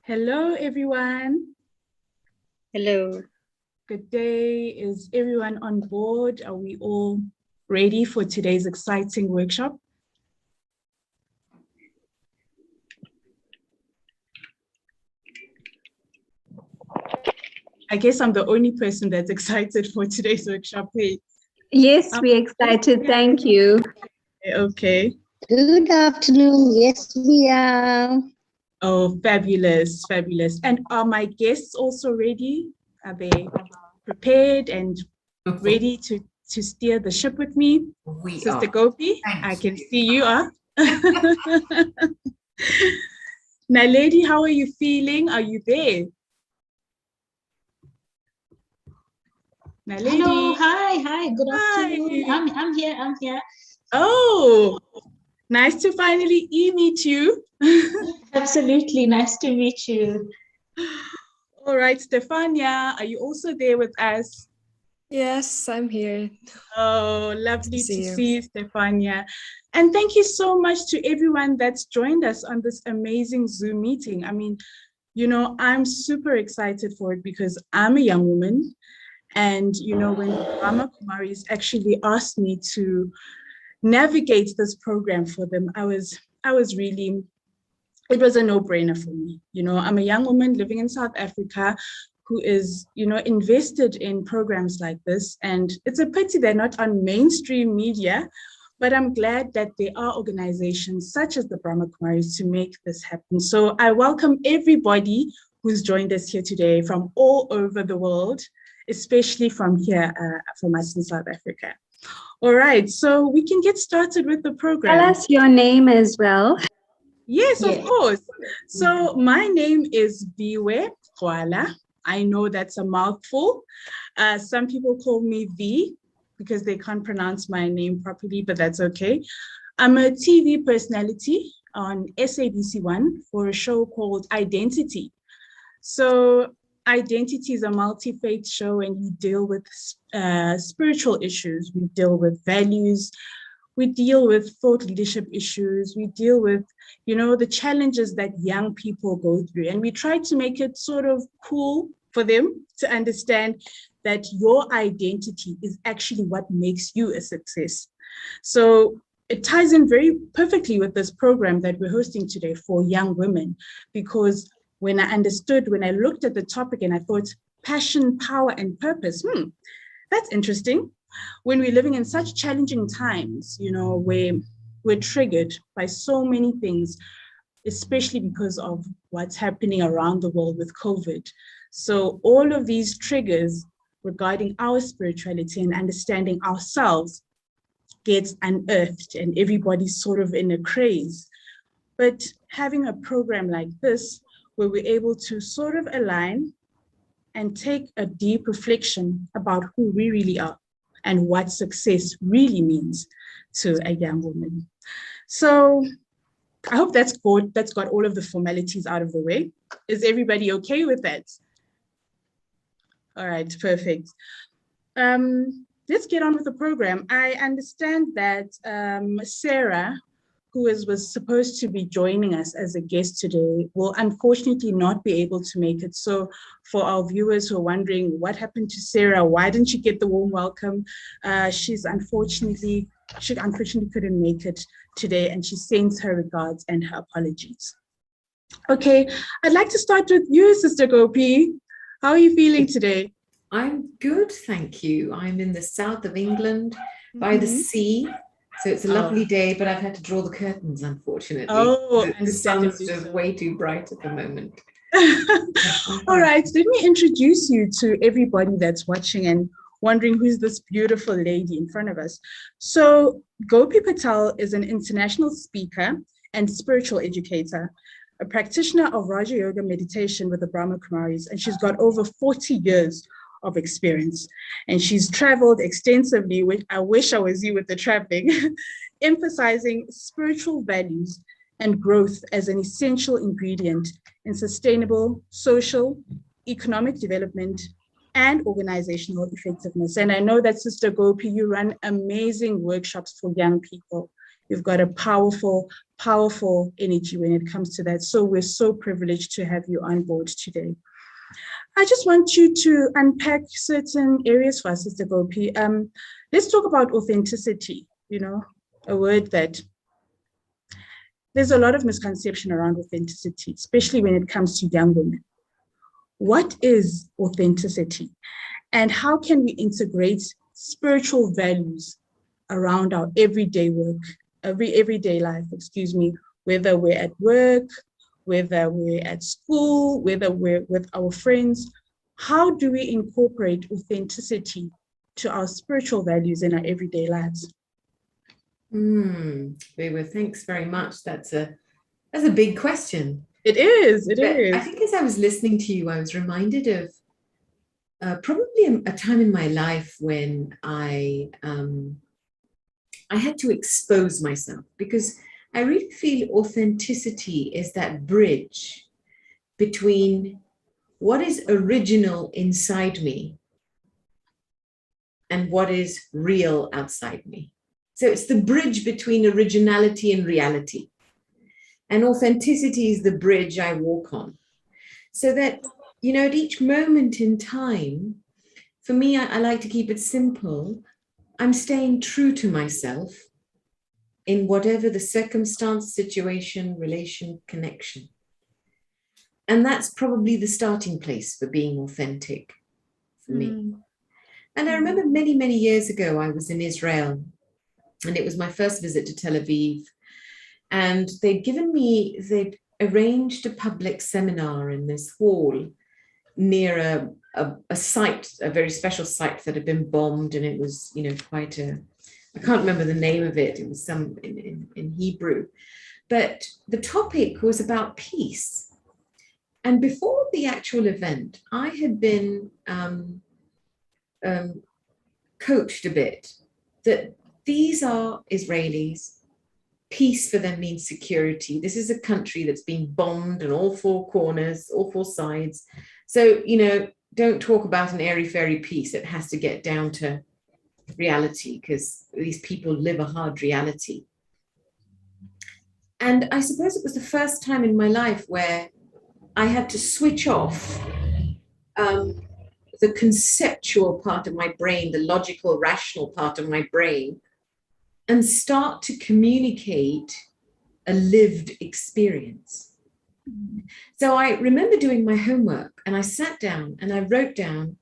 Hello, everyone. Hello. Good day. Is everyone on board? Are we all ready for today's exciting workshop? I guess I'm the only person that's excited for today's workshop. Hey. Yes, we're excited. Thank you. Okay. Good afternoon. Yes, we are. Oh, fabulous, fabulous. And are my guests also ready? Are they prepared and ready to steer the ship with me? We Sister are. Gopi, I can see you are. Now, lady, how are you feeling? Are you there? Now, lady. Hello, hi, good afternoon. I'm here. Oh, nice to finally meet you. Absolutely, nice to meet you. All right, Stefania, are you also there with us? Yes, I'm here. Oh, lovely to you. see you, Stefania. And thank you so much to everyone that's joined us on this amazing Zoom meeting. I mean, you know, I'm super excited for it because I'm a young woman. And, you know, when Brahma Kumaris actually asked me to navigate this program for them, I was really, it was a no-brainer for me. You know, I'm a young woman living in South Africa who is, you know, invested in programs like this. And it's a pity they're not on mainstream media, but I'm glad that there are organizations such as the Brahma Kumaris to make this happen. So I welcome everybody who's joined us here today from all over the world, especially from here, from us in South Africa. All right, so we can get started with the program. Tell us your name as well. Yes, of course. So my name is Viwe Kwala. I know that's a mouthful. Some people call me V because they can't pronounce my name properly, but that's okay. I'm a TV personality on SABC1 for a show called Identity. So Identity is a multi-faith show, and we deal with spiritual issues. We deal with values. We deal with thought leadership issues. We deal with, you know, the challenges that young people go through. And we try to make it sort of cool for them to understand that your identity is actually what makes you a success. So it ties in very perfectly with this program that we're hosting today for young women, because when I looked at the topic and I thought passion, power, and purpose, that's interesting. When we're living in such challenging times, you know, where we're triggered by so many things, especially because of what's happening around the world with COVID. So all of these triggers regarding our spirituality and understanding ourselves gets unearthed, and everybody's sort of in a craze. But having a program like this, where we're able to sort of align and take a deep reflection about who we really are and what success really means to a young woman. So I hope that's got all of the formalities out of the way. Is everybody okay with that? All right, perfect. Let's get on with the program. I understand that Sarah, who was supposed to be joining us as a guest today, will unfortunately not be able to make it. So for our viewers who are wondering what happened to Sarah, why didn't she get the warm welcome? She unfortunately couldn't make it today, and she sends her regards and her apologies. Okay, I'd like to start with you, Sister Gopi. How are you feeling today? I'm good, thank you. I'm in the south of England by the sea. So it's a lovely day, but I've had to draw the curtains, unfortunately. Oh, the sun's just way too bright at the moment. All right, let me introduce you to everybody that's watching and wondering who's this beautiful lady in front of us. So Gopi Patel is an international speaker and spiritual educator, a practitioner of Raja Yoga meditation with the Brahma Kumaris, and she's got over 40 years of experience. And she's traveled extensively, which I wish I was you with the traveling, emphasizing spiritual values and growth as an essential ingredient in sustainable social, economic development, and organizational effectiveness. And I know that, Sister Gopi, you run amazing workshops for young people. You've got a powerful, powerful energy when it comes to that. So we're so privileged to have you on board today. I just want you to unpack certain areas for us, Sister Gopi. Let's talk about authenticity, a word that there's a lot of misconception around authenticity, especially when it comes to young women. What is authenticity? And how can we integrate spiritual values around our everyday work, everyday life, whether we're at work, whether we're at school, whether we're with our friends? How do we incorporate authenticity to our spiritual values in our everyday lives? Viva, thanks very much. That's a big question. It is. I think as I was listening to you, I was reminded of probably a time in my life when I had to expose myself, because I really feel authenticity is that bridge between what is original inside me and what is real outside me. So it's the bridge between originality and reality. And authenticity is the bridge I walk on. So that, at each moment in time, for me, I like to keep it simple. I'm staying true to myself in whatever the circumstance, situation, relation, connection. And that's probably the starting place for being authentic for me. And I remember many, many years ago, I was in Israel, and it was my first visit to Tel Aviv. And they'd arranged a public seminar in this hall near a site, a very special site that had been bombed. And it was, I can't remember the name of it. It was some in Hebrew. But the topic was about peace. And before the actual event, I had been coached a bit that these are Israelis. Peace for them means security. This is a country that's been bombed on all four corners, all four sides. So, don't talk about an airy-fairy peace. It has to get down to reality, because these people live a hard reality. And I suppose it was the first time in my life where I had to switch off the conceptual part of my brain, the logical, rational part of my brain, and start to communicate a lived experience. So I remember doing my homework, and I sat down and I wrote down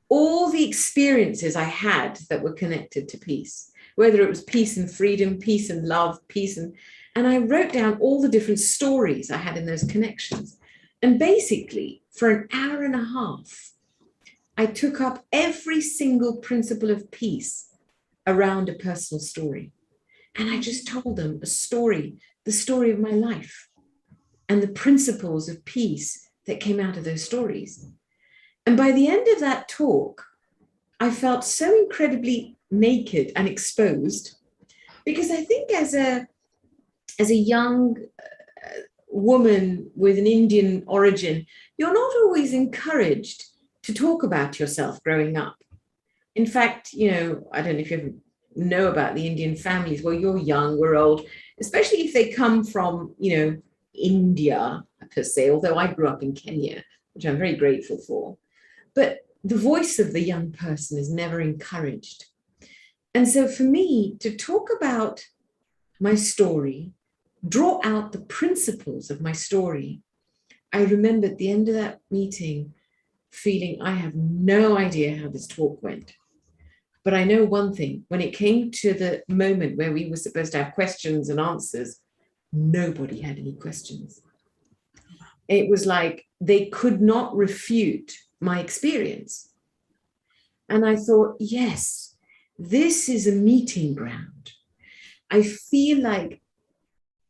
all the experiences I had that were connected to peace, whether it was peace and freedom, peace and love, and I wrote down all the different stories I had in those connections. And basically, for an hour and a half, I took up every single principle of peace around a personal story. And I just told them a story, the story of my life, and the principles of peace that came out of those stories. And by the end of that talk, I felt so incredibly naked and exposed, because I think as a young woman with an Indian origin, you're not always encouraged to talk about yourself growing up. In fact, I don't know if you ever know about the Indian families. Well, you're young, we're old, especially if they come from, India per se, although I grew up in Kenya, which I'm very grateful for. But the voice of the young person is never encouraged. And so for me to talk about my story, draw out the principles of my story, I remember at the end of that meeting feeling I have no idea how this talk went. But I know one thing, when it came to the moment where we were supposed to have questions and answers, nobody had any questions. It was like they could not refute my experience. And I thought, yes, this is a meeting ground. I feel like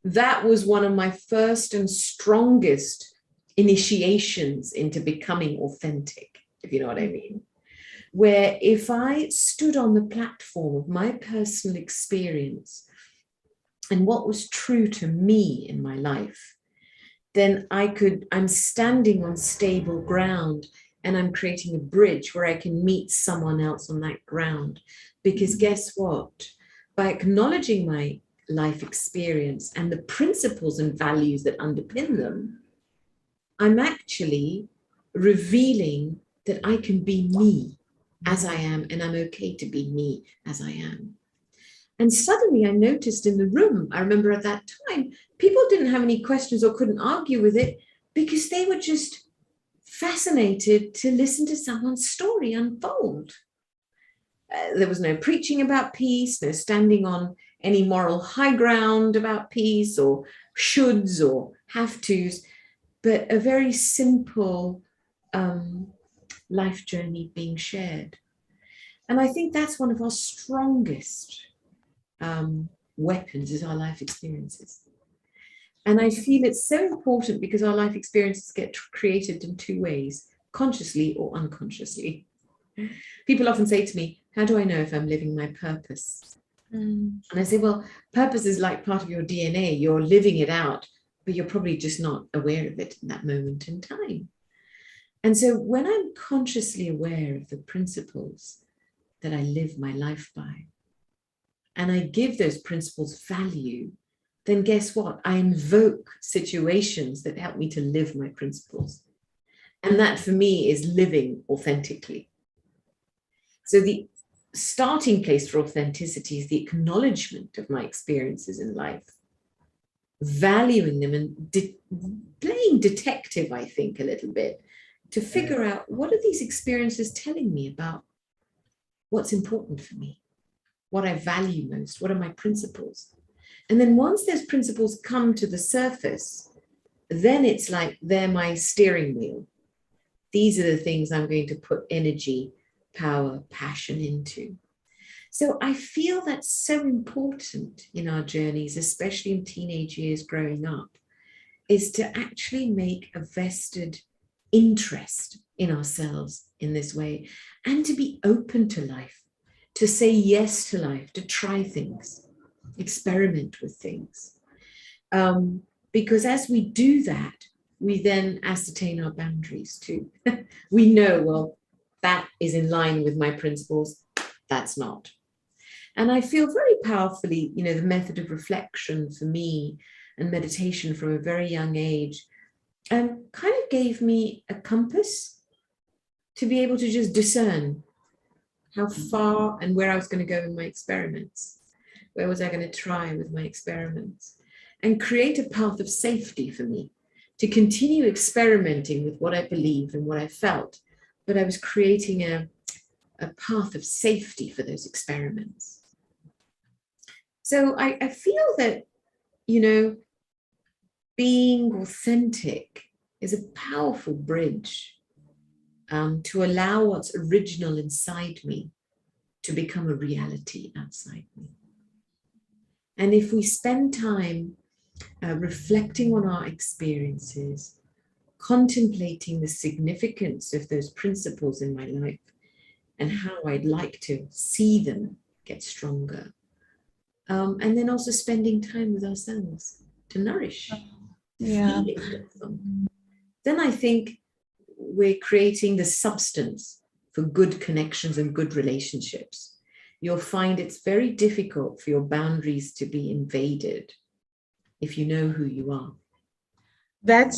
that was one of my first and strongest initiations into becoming authentic, if you know what I mean. Where if I stood on the platform of my personal experience and what was true to me in my life, then I'm standing on stable ground, and I'm creating a bridge where I can meet someone else on that ground. Because guess what? By acknowledging my life experience and the principles and values that underpin them, I'm actually revealing that I can be me as I am, and I'm okay to be me as I am. And suddenly I noticed in the room, I remember at that time, people didn't have any questions or couldn't argue with it because they were just fascinated to listen to someone's story unfold. There was no preaching about peace, no standing on any moral high ground about peace or shoulds or have tos, but a very simple life journey being shared. And I think that's one of our strongest weapons is our life experiences. And I feel it's so important because our life experiences get created in two ways, consciously or unconsciously. People often say to me, how do I know if I'm living my purpose? And I say, well, purpose is like part of your DNA. You're living it out, but you're probably just not aware of it in that moment in time. And so when I'm consciously aware of the principles that I live my life by, and I give those principles value, then guess what? I invoke situations that help me to live my principles. And that for me is living authentically. So the starting place for authenticity is the acknowledgement of my experiences in life, valuing them and playing detective, I think, a little bit, to figure out what are these experiences telling me about what's important for me, what I value most, what are my principles. And then once those principles come to the surface, then it's like they're my steering wheel. These are the things I'm going to put energy, power, passion into. So I feel that's so important in our journeys, especially in teenage years growing up, is to actually make a vested interest in ourselves in this way and to be open to life, to say yes to life, to try things, experiment with things. Because as we do that, we then ascertain our boundaries too. We know, well, that is in line with my principles, that's not. And I feel very powerfully, you know, the method of reflection for me and meditation from a very young age kind of gave me a compass to be able to just discern how far and where I was going to go in my experiments. Where was I going to try with my experiments? And create a path of safety for me to continue experimenting with what I believed and what I felt. But I was creating a path of safety for those experiments. So I feel that, you know, being authentic is a powerful bridge to allow what's original inside me to become a reality outside me. And if we spend time reflecting on our experiences, contemplating the significance of those principles in my life and how I'd like to see them get stronger, and then also spending time with ourselves to nourish the feelings of them, then I think we're creating the substance for good connections and good relationships. You'll find it's very difficult for your boundaries to be invaded if you know who you are. That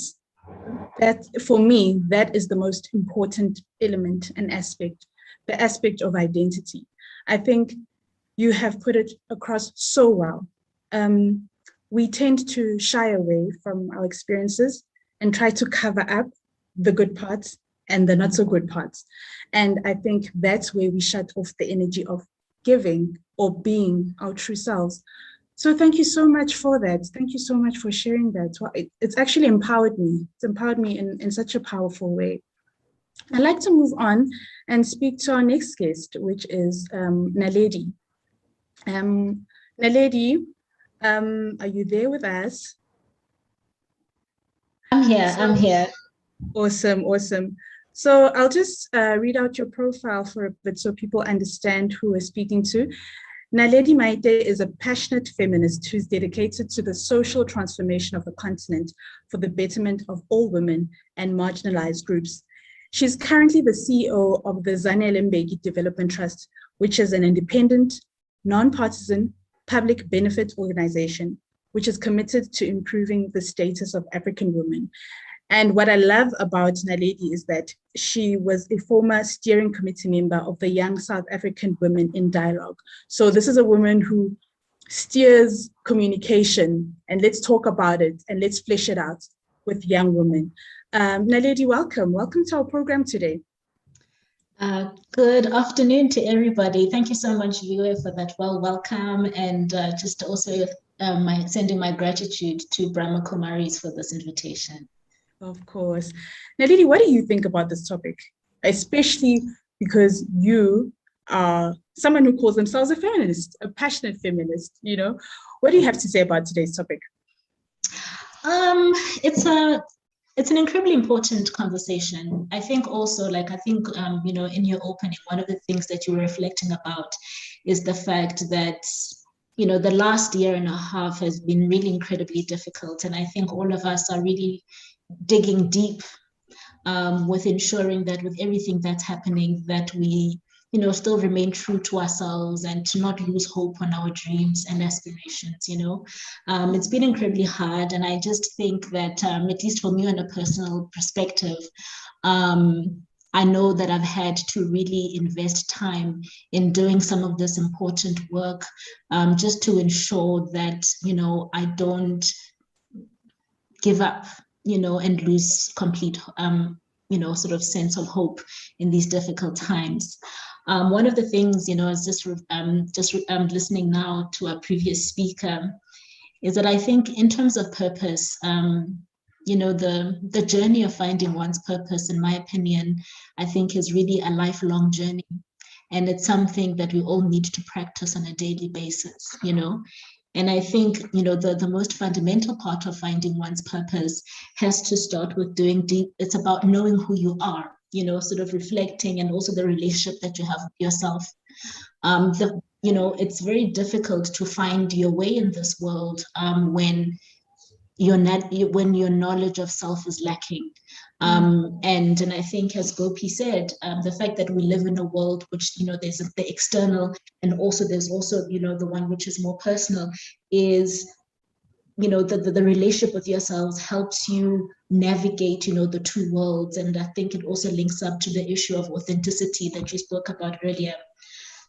for me, that is the most important element and aspect, the aspect of identity. I think you have put it across so well. We tend to shy away from our experiences and try to cover up the good parts and the not so good parts. And I think that's where we shut off the energy of giving or being our true selves. So thank you so much for that. Thank you so much for sharing that. Well, it's actually empowered me. It's empowered me in such a powerful way. I'd like to move on and speak to our next guest, which is Naledi. Naledi, are you there with us? I'm here. Awesome. So I'll just read out your profile for a bit so people understand who we're speaking to. Naledi Maite is a passionate feminist who's dedicated to the social transformation of the continent for the betterment of all women and marginalized groups. She's currently the CEO of the Zanele Mbeki Development Trust, which is an independent, non-partisan, public benefit organization, which is committed to improving the status of African women. And what I love about Naledi is that she was a former steering committee member of the Young South African Women in Dialogue. So this is a woman who steers communication, and let's talk about it and let's flesh it out with young women. Naledi, welcome. Welcome to our program today. Good afternoon to everybody. Thank you so much, Viwe, for that welcome, and just also sending my gratitude to Brahma Kumaris for this invitation. Of course. Naledi, what do you think about this topic? Especially because you are someone who calls themselves a feminist, a passionate feminist, you know? What do you have to say about today's topic? It's an incredibly important conversation. I think also, in your opening, one of the things that you were reflecting about is the fact that, the last year and a half has been really incredibly difficult. And I think all of us are really digging deep with ensuring that with everything that's happening, that we still remain true to ourselves and to not lose hope on our dreams and aspirations. It's been incredibly hard. And I just think that, at least for me on a personal perspective, I know that I've had to really invest time in doing some of this important work, just to ensure that, I don't give up, and lose complete, sort of sense of hope in these difficult times. One of the things, is just listening now to our previous speaker, is that I think in terms of purpose, the journey of finding one's purpose, in my opinion, I think is really a lifelong journey. And it's something that we all need to practice on a daily basis, And I think, the most fundamental part of finding one's purpose has to start with it's about knowing who you are, sort of reflecting, and also the relationship that you have with yourself. It's very difficult to find your way in this world when your knowledge of self is lacking. And I think, as Gopi said, the fact that we live in a world which, there's the external, and also there's also, the one which is more personal, is, the relationship with yourselves helps you navigate, the two worlds. And I think it also links up to the issue of authenticity that you spoke about earlier.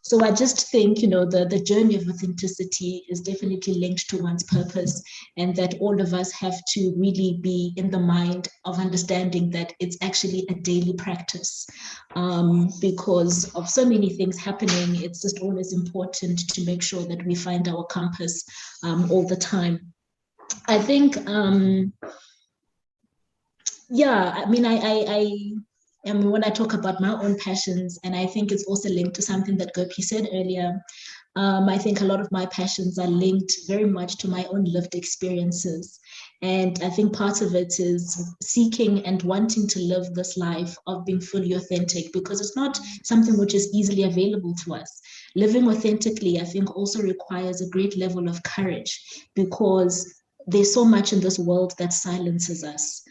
So I just think, the journey of authenticity is definitely linked to one's purpose, and that all of us have to really be in the mind of understanding that it's actually a daily practice, because of so many things happening. It's just always important to make sure that we find our compass all the time. I think, when I talk about my own passions, and I think it's also linked to something that Gopi said earlier, I think a lot of my passions are linked very much to my own lived experiences. And I think part of it is seeking and wanting to live this life of being fully authentic, because it's not something which is easily available to us. Living authentically, I think, also requires a great level of courage, because there's so much in this world that silences us.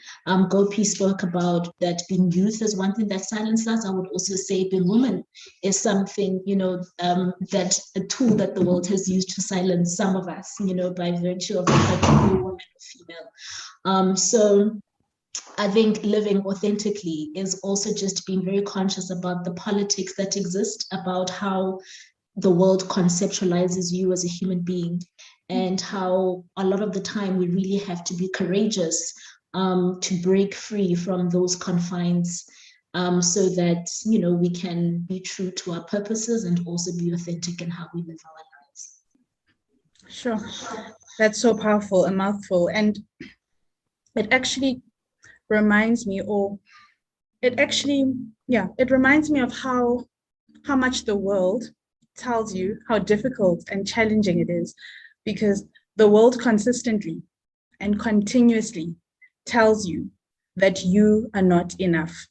Gopi spoke about that being youth is one thing that silences us. I would also say being woman is something, that a tool that the world has used to silence some of us, by virtue of the fact that we're woman or female. So I think living authentically is also just being very conscious about the politics that exist, about how the world conceptualizes you as a human being, and how a lot of the time we really have to be courageous to break free from those confines, so that, we can be true to our purposes and also be authentic in how we live our lives. Sure. That's so powerful, a mouthful. And it actually reminds me, it reminds me of how much the world tells you how difficult and challenging it is, because the world consistently and continuously tells you that you are not enough.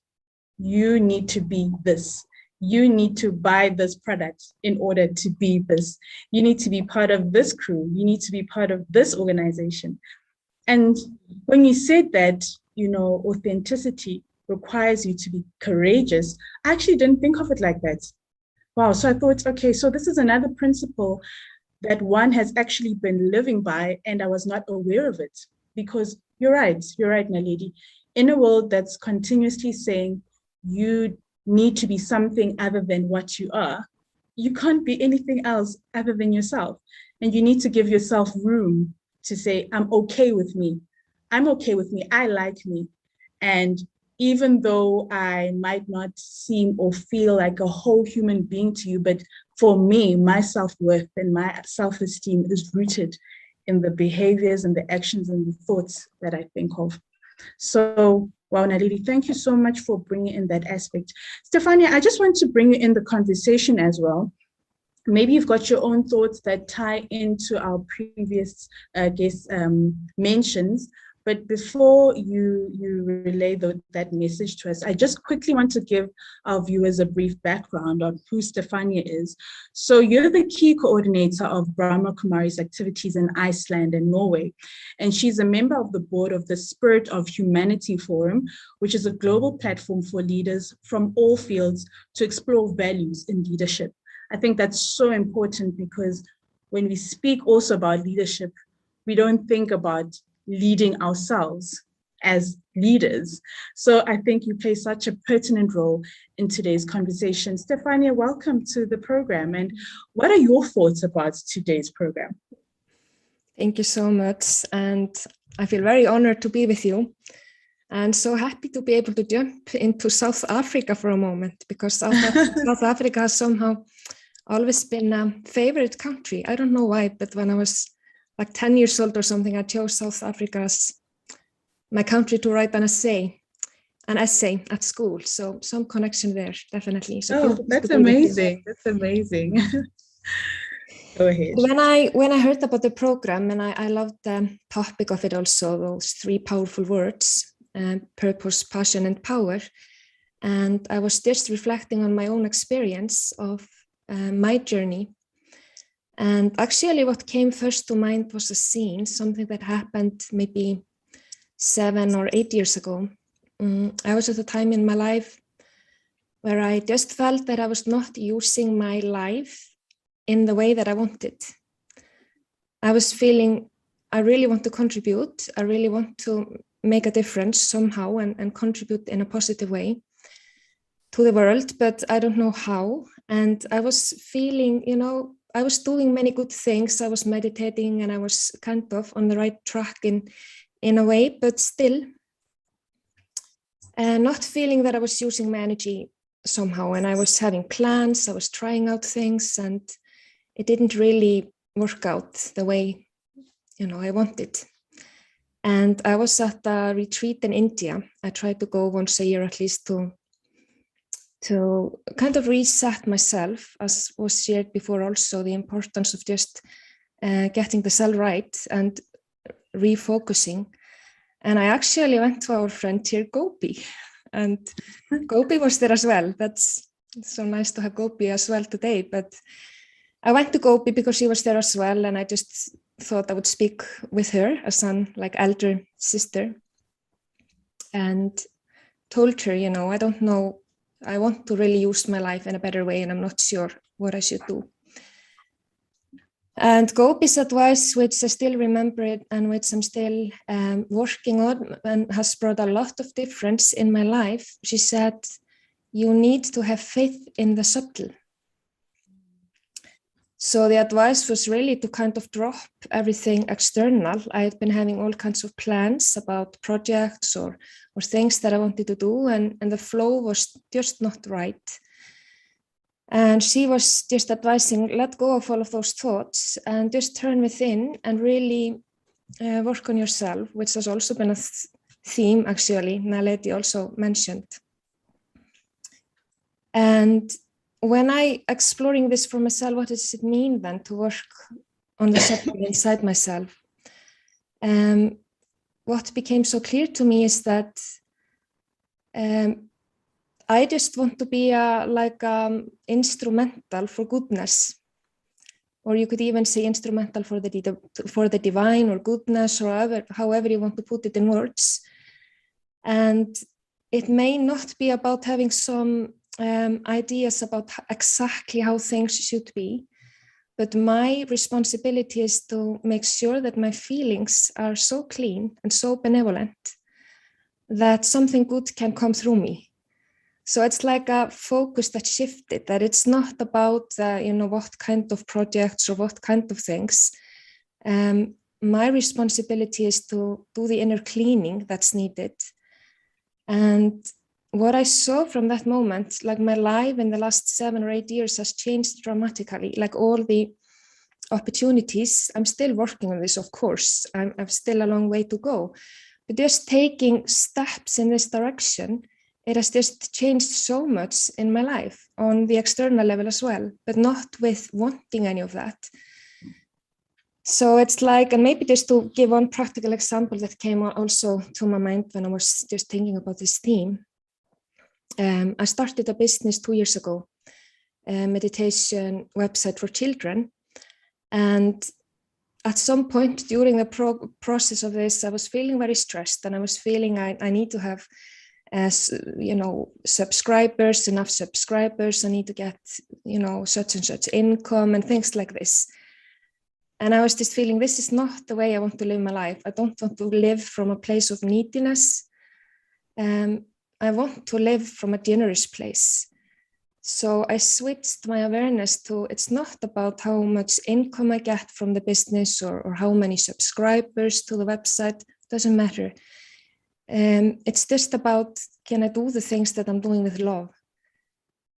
You need to be this. You need to buy this product in order to be this. You need to be part of this crew. You need to be part of this organization. And when you said that, authenticity requires you to be courageous, I actually didn't think of it like that. Wow. So I thought, okay, so this is another principle that one has actually been living by, and I was not aware of it. Because you're right, Naledi. In a world that's continuously saying you need to be something other than what you are, you can't be anything else other than yourself. And you need to give yourself room to say, I'm okay with me. I'm okay with me. I like me. And even though I might not seem or feel like a whole human being to you, but for me, my self-worth and my self-esteem is rooted in the behaviors and the actions and the thoughts that I think of. So, wow, Naledi, thank you so much for bringing in that aspect. Stefania, I just want to bring you in the conversation as well. Maybe you've got your own thoughts that tie into our previous guest mentions. But before you relay that message to us, I just quickly want to give our viewers a brief background on who Stefania is. So you're the key coordinator of Brahma Kumari's activities in Iceland and Norway. And she's a member of the board of the Spirit of Humanity Forum, which is a global platform for leaders from all fields to explore values in leadership. I think that's so important because when we speak also about leadership, we don't think about leading ourselves as leaders. So I think you play such a pertinent role in today's conversation. Stefania, welcome to the program. And what are your thoughts about today's program? Thank you so much. And I feel very honored to be with you. And so happy to be able to jump into South Africa for a moment, because South Africa has somehow always been a favorite country. I don't know why, but when I was like 10 years old or something, I chose South Africa as my country to write an essay at school. So some connection there, definitely. So that's amazing. That's amazing. Go ahead. When I heard about the program, and I loved the topic of it also, those three powerful words, purpose, passion, and power. And I was just reflecting on my own experience of my journey. And actually what came first to mind was a scene, something that happened maybe 7 or 8 years ago. I was at a time in my life where I just felt that I was not using my life in the way that I wanted. I was feeling, I really want to contribute. I really want to make a difference somehow and contribute in a positive way to the world, but I don't know how. And I was feeling, I was doing many good things. I was meditating and I was kind of on the right track in a way, but still not feeling that I was using my energy somehow. And I was having plans, I was trying out things, and it didn't really work out the way, I wanted. And I was at a retreat in India. I tried to go once a year at least to kind of reset myself, as was shared before also, the importance of just getting the cell right and refocusing. And I actually went to our friend here, Gopi, and Gopi was there as well. That's so nice to have Gopi as well today. But I went to Gopi because she was there as well, and I just thought I would speak with her as an elder sister, and told her, I don't know, I want to really use my life in a better way, and I'm not sure what I should do. And Gopi's advice, which I still remember it and which I'm still working on and has brought a lot of difference in my life, she said, you need to have faith in the subtle. So the advice was really to kind of drop everything external. I had been having all kinds of plans about projects or things that I wanted to do, and the flow was just not right. And she was just advising, let go of all of those thoughts and just turn within and really work on yourself, which has also been a theme, actually, Naledi also mentioned. And when I exploring this for myself, what does it mean then to work on the subject inside myself? What became so clear to me is that I just want to be instrumental for goodness, or you could even say instrumental for the divine or goodness, or however you want to put it in words. And it may not be about having some ideas about exactly how things should be, but my responsibility is to make sure that my feelings are so clean and so benevolent that something good can come through me. So it's like a focus that shifted, that it's not about, what kind of projects or what kind of things. My responsibility is to do the inner cleaning that's needed. And what I saw from that moment, like my life in the last 7 or 8 years has changed dramatically, like all the opportunities. I'm still working on this, of course. I've still a long way to go, but just taking steps in this direction, it has just changed so much in my life on the external level as well, but not with wanting any of that. So it's like, and maybe just to give one practical example that came also to my mind when I was just thinking about this theme. I started a business 2 years ago, a meditation website for children. And at some point during the process of this, I was feeling very stressed, and I was feeling I need to have, subscribers, enough subscribers. I need to get, such and such income and things like this. And I was just feeling this is not the way I want to live my life. I don't want to live from a place of neediness. I want to live from a generous place. So I switched my awareness to, it's not about how much income I get from the business or how many subscribers to the website, doesn't matter. It's just about, can I do the things that I'm doing with love?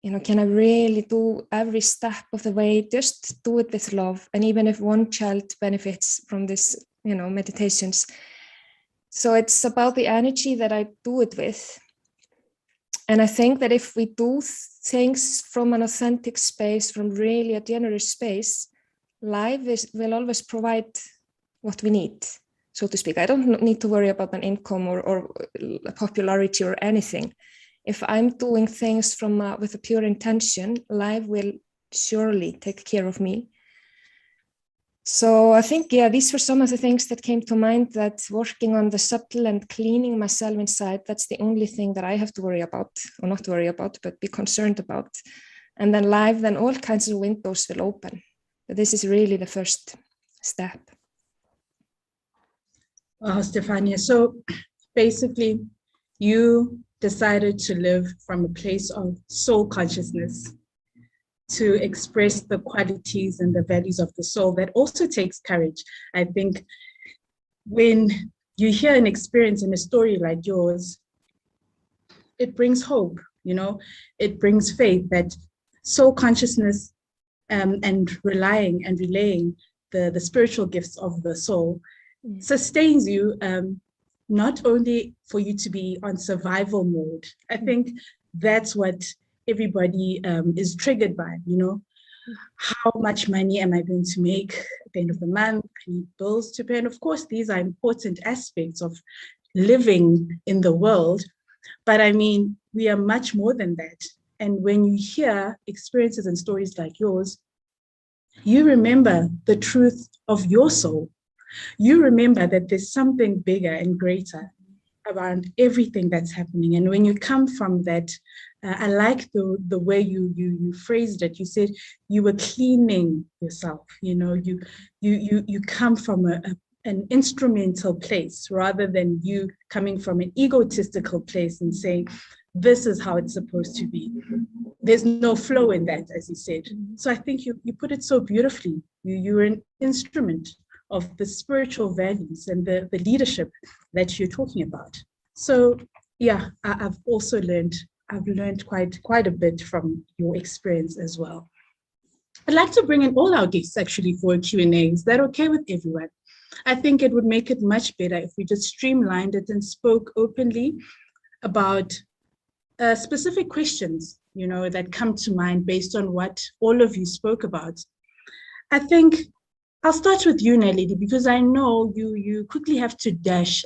Can I really do every step of the way, just do it with love? And even if one child benefits from this, meditations. So it's about the energy that I do it with. And I think that if we do things from an authentic space, from really a generous space, life will always provide what we need, so to speak. I don't need to worry about an income or popularity or anything. If I'm doing things with a pure intention, life will surely take care of me. So I think, these were some of the things that came to mind, that working on the subtle and cleaning myself inside, that's the only thing that I have to worry about, or not worry about, but be concerned about. And then then all kinds of windows will open. But this is really the first step. Stefania, so basically you decided to live from a place of soul consciousness, to express the qualities and the values of the soul. That also takes courage. I think when you hear an experience and a story like yours, it brings hope, it brings faith that soul consciousness and relying and relaying the spiritual gifts of the soul sustains you, not only for you to be on survival mode. I think that's what everybody is triggered by, how much money am I going to make at the end of the month? I need bills to pay. And of course, these are important aspects of living in the world. But I mean, we are much more than that. And when you hear experiences and stories like yours, you remember the truth of your soul. You remember that there's something bigger and greater around everything that's happening. And when you come from that, I like the way you phrased it. You said you were cleaning yourself. You come from an instrumental place rather than you coming from an egotistical place and saying, this is how it's supposed to be. There's no flow in that, as you said. So I think you put it so beautifully. You're an instrument of the spiritual values and the leadership that you're talking about. So yeah, I've learned quite a bit from your experience as well. I'd like to bring in all our guests actually for a Q&A. Is that okay with everyone? I think it would make it much better if we just streamlined it and spoke openly about specific questions, that come to mind based on what all of you spoke about. I think I'll start with you, Naledi, because I know you quickly have to dash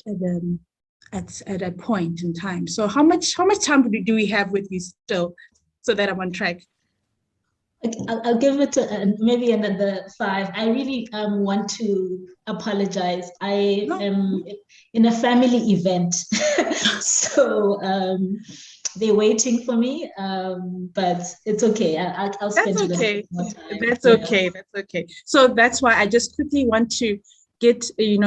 at a point in time. So how much time do we have with you still, so that I'm on track? I'll give it maybe another 5. I really want to apologize. I am in a family event. So they're waiting for me, but it's okay. I'll spend That's a little okay. bit more time. That's Yeah. okay. That's okay. So that's why I just quickly want to get,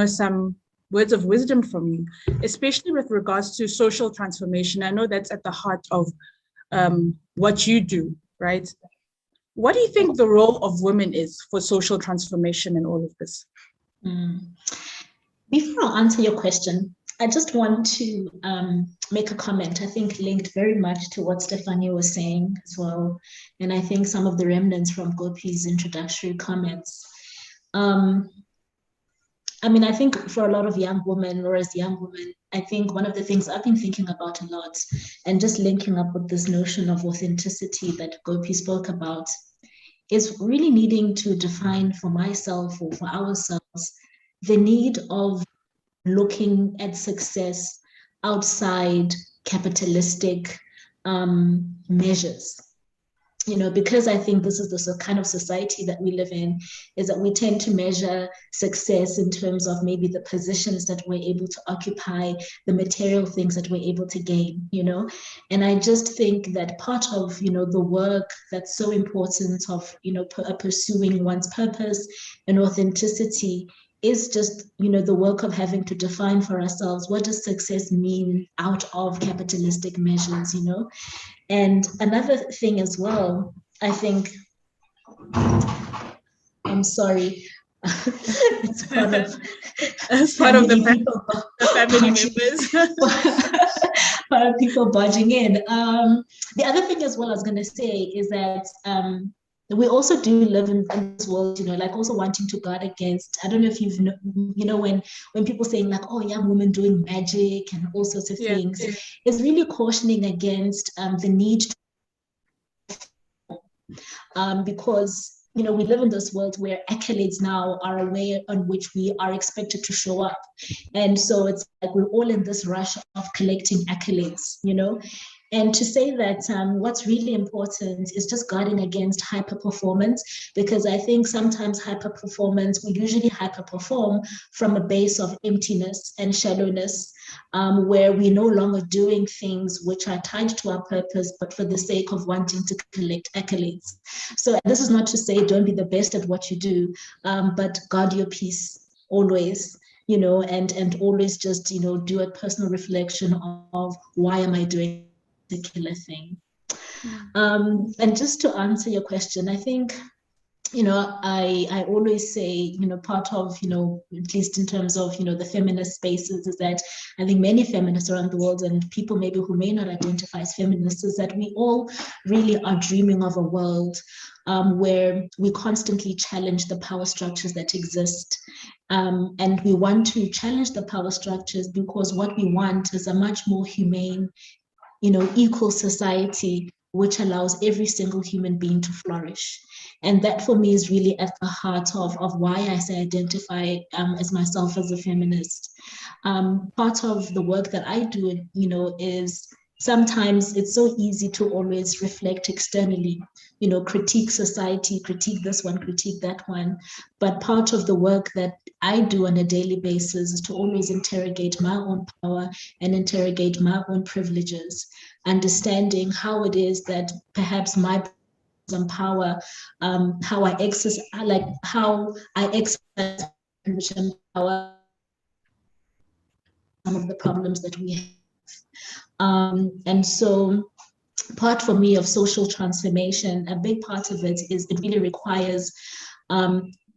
some words of wisdom from you, especially with regards to social transformation. I know that's at the heart of what you do, right? What do you think the role of women is for social transformation and all of this? Before I answer your question, I just want to make a comment, I think linked very much to what Stefania was saying as well. And I think some of the remnants from Gopi's introductory comments. I think for a lot of young women, or as young women, I think one of the things I've been thinking about a lot, and just linking up with this notion of authenticity that Gopi spoke about, is really needing to define for myself or for ourselves the need of looking at success outside capitalistic measures. Because I think this is the kind of society that we live in, is that we tend to measure success in terms of maybe the positions that we're able to occupy, the material things that we're able to gain, And I just think that part of, the work that's so important of, pursuing one's purpose and authenticity is just, the work of having to define for ourselves, what does success mean out of capitalistic measures, And another thing as well, I think, I'm sorry, it's part of the family members. Part of people budging in. The other thing as well I was going to say is that we also do live in this world, like also wanting to guard against, I don't know if you've, when people saying like, oh, young women doing magic and all sorts of things, is really cautioning against the need to, because we live in this world where accolades now are a way on which we are expected to show up. And so it's like we're all in this rush of collecting accolades, And to say that what's really important is just guarding against hyper performance, because I think sometimes hyper performance, we usually hyper perform from a base of emptiness and shallowness, where we're no longer doing things which are tied to our purpose, but for the sake of wanting to collect accolades. So this is not to say don't be the best at what you do, but guard your peace always. And always just, do a personal reflection of why am I doing particular thing. And just to answer your question, I think, I always say, part of, at least in terms of, the feminist spaces, is that I think many feminists around the world, and people maybe who may not identify as feminists, is that we all really are dreaming of a world where we constantly challenge the power structures that exist. And we want to challenge the power structures because what we want is a much more humane, equal society, which allows every single human being to flourish. And that for me is really at the heart of why I say identify as myself as a feminist. Part of the work that I do, is sometimes it's so easy to always reflect externally, critique society, critique this one, critique that one. But part of the work that I do on a daily basis is to always interrogate my own power and interrogate my own privileges, understanding how it is that perhaps my power, how I exercise power, some of the problems that we have. And so part for me of social transformation, a big part of it is it really requires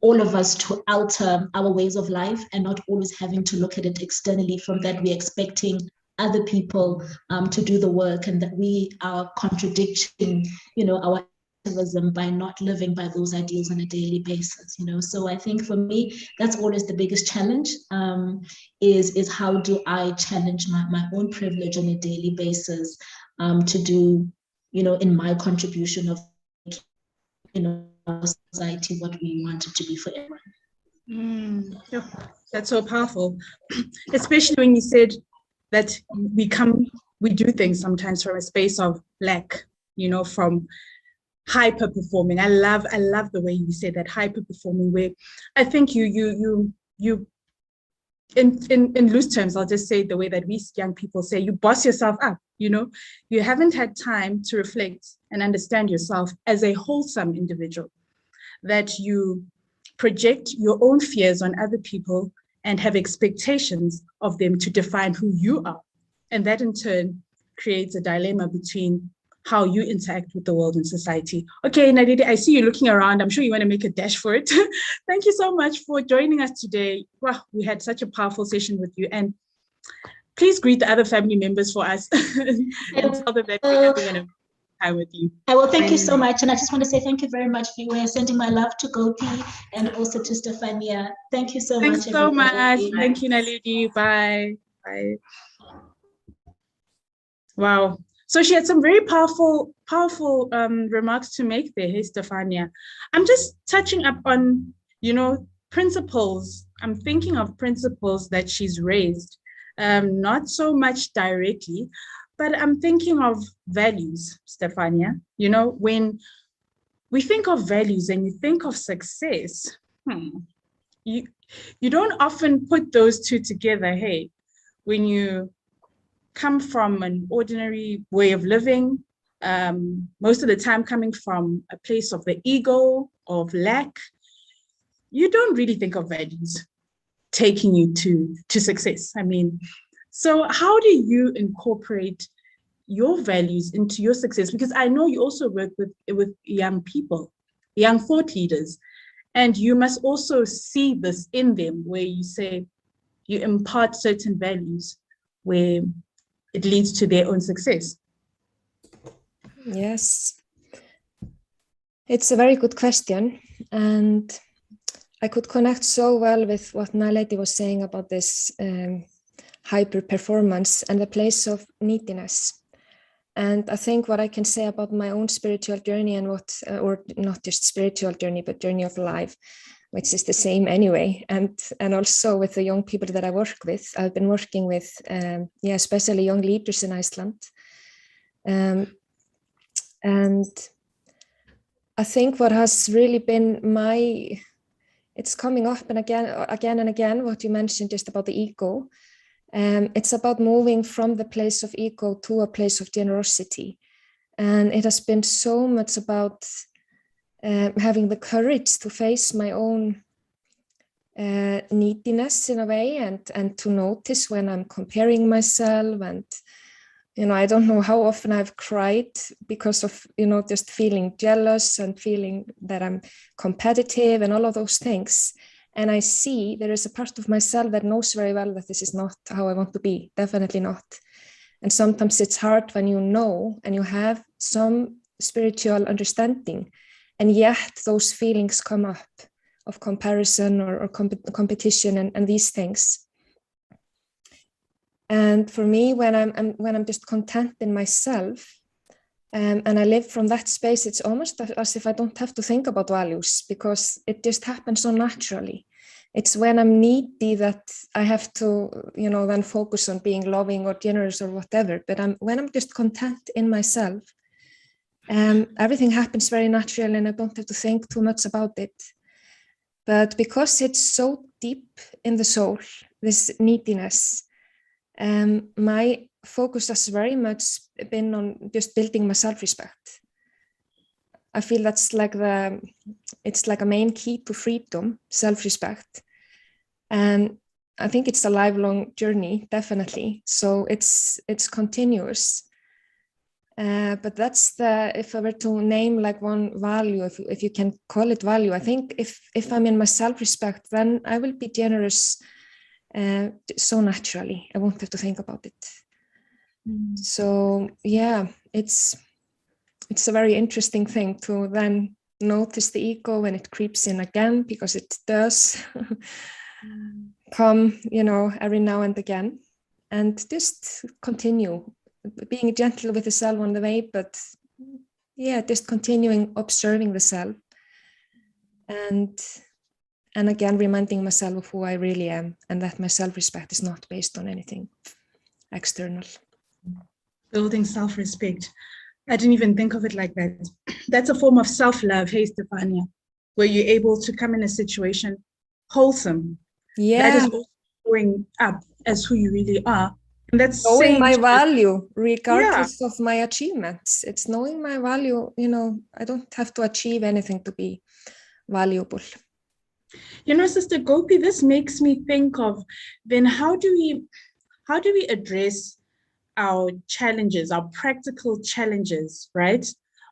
all of us to alter our ways of life and not always having to look at it externally from that we're expecting other people to do the work, and that we are contradicting, our activism by not living by those ideals on a daily basis, So I think for me, that's always the biggest challenge, is how do I challenge my own privilege on a daily basis to do, in my contribution of, society what we want it to be for everyone. Yeah, that's so powerful, especially when you said that we do things sometimes from a space of lack, from hyper performing. I love the way you say that, hyper performing, where I think you in loose terms, I'll just say the way that we young people say, you boss yourself up, you haven't had time to reflect and understand yourself as a wholesome individual, that you project your own fears on other people and have expectations of them to define who you are. And that in turn creates a dilemma between how you interact with the world and society. Okay, Nadidi, I see you looking around. I'm sure you want to make a dash for it. Thank you so much for joining us today. Wow, we had such a powerful session with you. And please greet the other family members for us and tell them that we're having an amazing time with you. I will thank you so much. And I just want to say thank you very much for sending my love to Gopi and also to Stefania. Thank you so much. Thanks so much. Thank you, Naledi. Bye. Bye. Wow. So she had some very powerful remarks to make there, hey, Stefania. I'm just touching up on, principles. I'm thinking of principles that she's raised, not so much directly, but I'm thinking of values, Stefania. When we think of values and you think of success, you don't often put those two together, hey, when you come from an ordinary way of living, most of the time coming from a place of the ego, of lack, you don't really think of values taking you to success. So how do you incorporate your values into your success? Because I know you also work with young people, young thought leaders, and you must also see this in them, where you say you impart certain values where it leads to their own success. Yes, it's a very good question. And I could connect so well with what Naledi was saying about this hyper performance and the place of neediness. And I think what I can say about my own spiritual journey and or not just spiritual journey, but journey of life, which is the same anyway. And also with the young people that I work with, I've been working with, especially young leaders in Iceland. And I think what has really been it's coming up and again, what you mentioned just about the ego. It's about moving from the place of ego to a place of generosity. And it has been so much about having the courage to face my own neediness in a way, and to notice when I'm comparing myself. And, I don't know how often I've cried because of, just feeling jealous and feeling that I'm competitive and all of those things. And I see there is a part of myself that knows very well that this is not how I want to be, definitely not. And sometimes it's hard when you know and you have some spiritual understanding, and yet those feelings come up of comparison or competition and these things. And for me, when I'm just content in myself, and I live from that space, it's almost as if I don't have to think about values, because it just happens so naturally. It's when I'm needy that I have to, then focus on being loving or generous or whatever. But when I'm just content in myself, everything happens very naturally, and I don't have to think too much about it. But because it's so deep in the soul, this neediness, my focus has very much been on just building my self-respect. I feel that's it's like a main key to freedom, self-respect. And I think it's a lifelong journey, definitely. So it's continuous. But that's if I were to name like one value, if you can call it value, I think if I'm in my self-respect, then I will be generous so naturally. I won't have to think about it. So yeah, it's a very interesting thing to then notice the ego when it creeps in again, because it does come, every now and again, and just continue being gentle with the self on the way, but just continuing observing the self, and again reminding myself of who I really am, and that my self-respect is not based on anything external. Building self-respect. I didn't even think of it like that. That's a form of self-love, hey, Stefania, where you're able to come in a situation wholesome. Yeah. That is also growing up as who you really are. And that's knowing my same- value, regardless of my achievements. It's knowing my value. You know, I don't have to achieve anything to be valuable. You know, Sister Gopi, this makes me think of then how do we address our challenges, our practical challenges, right?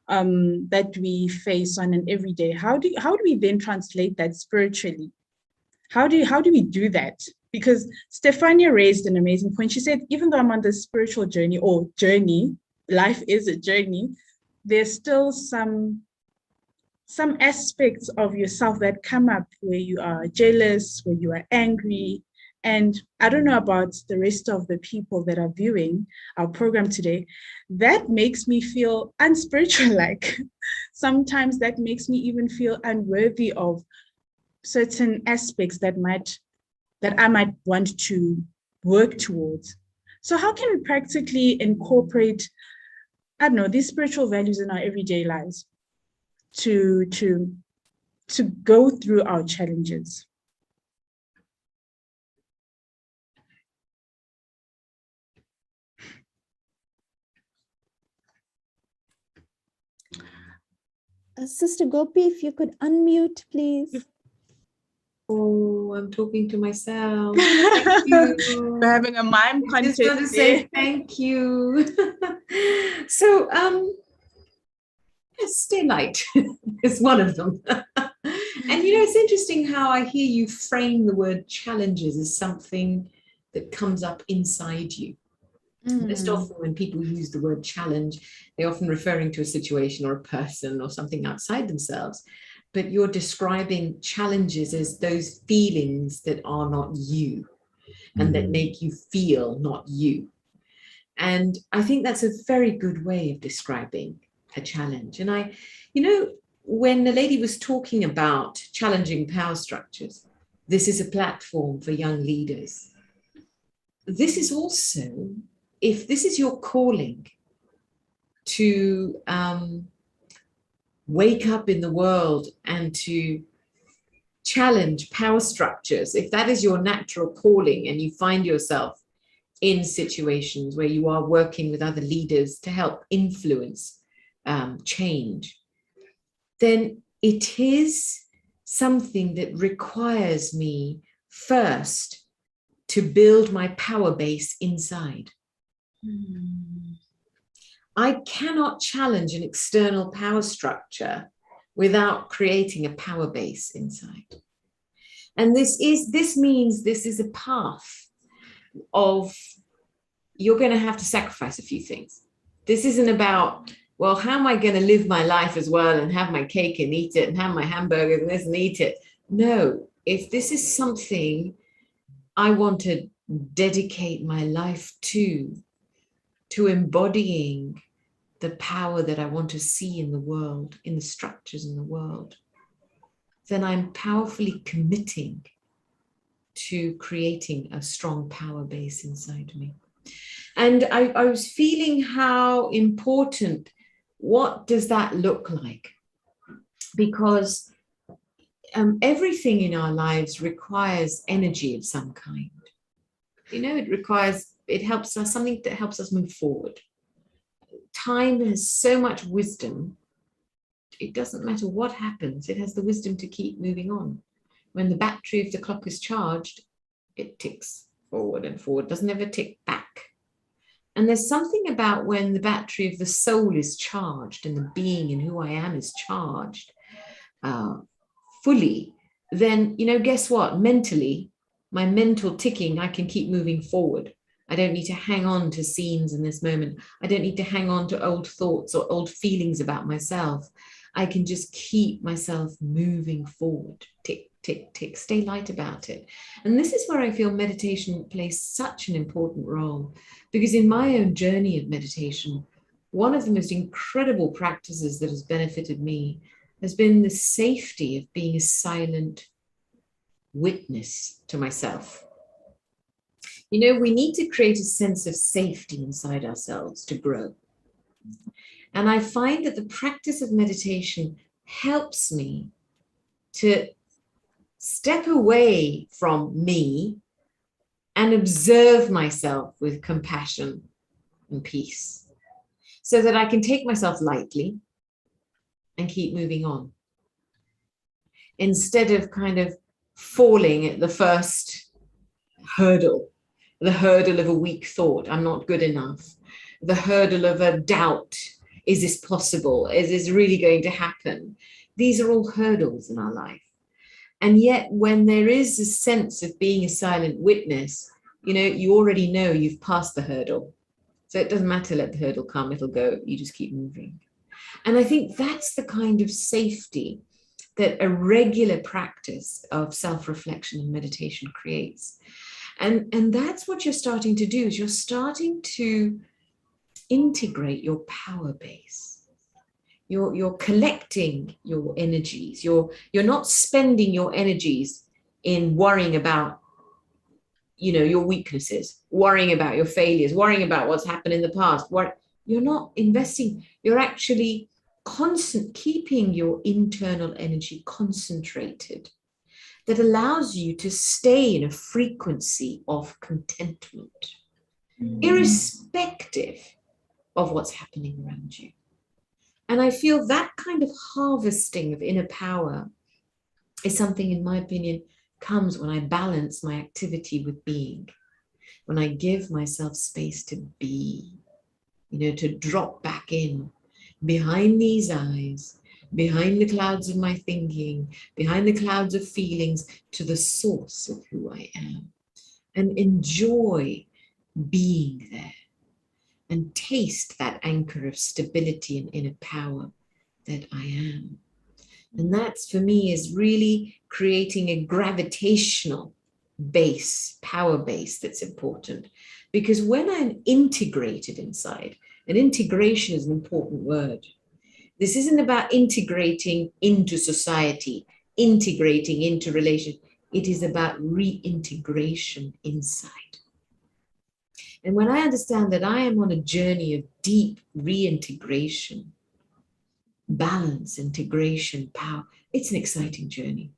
That we face on an everyday. How do we then translate that spiritually? How do we do that? Because Stefania raised an amazing point. She said, even though I'm on this spiritual journey, life is a journey, there's still some aspects of yourself that come up where you are jealous, where you are angry. And I don't know about the rest of the people that are viewing our program today, that makes me feel unspiritual-like. Sometimes that makes me even feel unworthy of certain aspects that I might want to work towards. So how can we practically incorporate, I don't know, these spiritual values in our everyday lives to go through our challenges? Sister Gopi, if you could unmute, please. Oh, I'm talking to myself. Thank you. We're having a mime I just contest. want to say thank you. So, yes, stay light is one of them. And you know, it's interesting how I hear you frame the word challenges as something that comes up inside you. Most often when people use the word challenge, they're often referring to a situation or a person or something outside themselves. But you're describing challenges as those feelings that are not you and that make you feel not you. And I think that's a very good way of describing a challenge. And you know, when the lady was talking about challenging power structures, this is a platform for young leaders. This is also, if this is your calling to wake up in the world and to challenge power structures, if that is your natural calling and you find yourself in situations where you are working with other leaders to help influence change, then it is something that requires me first to build my power base inside. I cannot challenge an external power structure without creating a power base inside. And this means this is a path of, you're going to have to sacrifice a few things. This isn't about, well, how am I going to live my life as well and have my cake and eat it and have my hamburgers and this and eat it? No, if this is something I want to dedicate my life to embodying the power that I want to see in the world, in the structures in the world, then I'm powerfully committing to creating a strong power base inside me. And I was feeling how important, what does that look like? Because everything in our lives requires energy of some kind. You know, it helps us, something that helps us move forward. Time has so much wisdom. It doesn't matter what happens, it has the wisdom to keep moving on. When the battery of the clock is charged, it ticks forward and forward, doesn't ever tick back. And there's something about when the battery of the soul is charged and the being and who I am is charged fully, then, you know, guess what? Mentally, my mental ticking, I can keep moving forward. I don't need to hang on to scenes in this moment. I don't need to hang on to old thoughts or old feelings about myself. I can just keep myself moving forward. Tick, tick, tick. Stay light about it. And this is where I feel meditation plays such an important role, because in my own journey of meditation, one of the most incredible practices that has benefited me has been the safety of being a silent witness to myself. You know, we need to create a sense of safety inside ourselves to grow. And I find that the practice of meditation helps me to step away from me and observe myself with compassion and peace so that I can take myself lightly and keep moving on, instead of kind of falling at the first hurdle, the hurdle of a weak thought, I'm not good enough, the hurdle of a doubt, is this possible? Is this really going to happen? These are all hurdles in our life. And yet when there is a sense of being a silent witness, you already know you've passed the hurdle. So it doesn't matter, let the hurdle come, it'll go, you just keep moving. And I think that's the kind of safety that a regular practice of self-reflection and meditation creates. And that's what you're starting to do, is you're starting to integrate your power base. You're collecting your energies. You're not spending your energies in worrying about your weaknesses, worrying about your failures, worrying about what's happened in the past. You're not investing, you're actually keeping your internal energy concentrated, that allows you to stay in a frequency of contentment, irrespective of what's happening around you. And I feel that kind of harvesting of inner power is something, in my opinion, comes when I balance my activity with being, when I give myself space to be, to drop back in behind these eyes, behind the clouds of my thinking, behind the clouds of feelings, to the source of who I am, and enjoy being there and taste that anchor of stability and inner power that I am. And that's, for me, is really creating a gravitational base, power base, that's important. Because when I'm integrated inside, and integration is an important word. This isn't about integrating into society, integrating into relations. It is about reintegration inside. And when I understand that I am on a journey of deep reintegration, balance, integration, power, it's an exciting journey.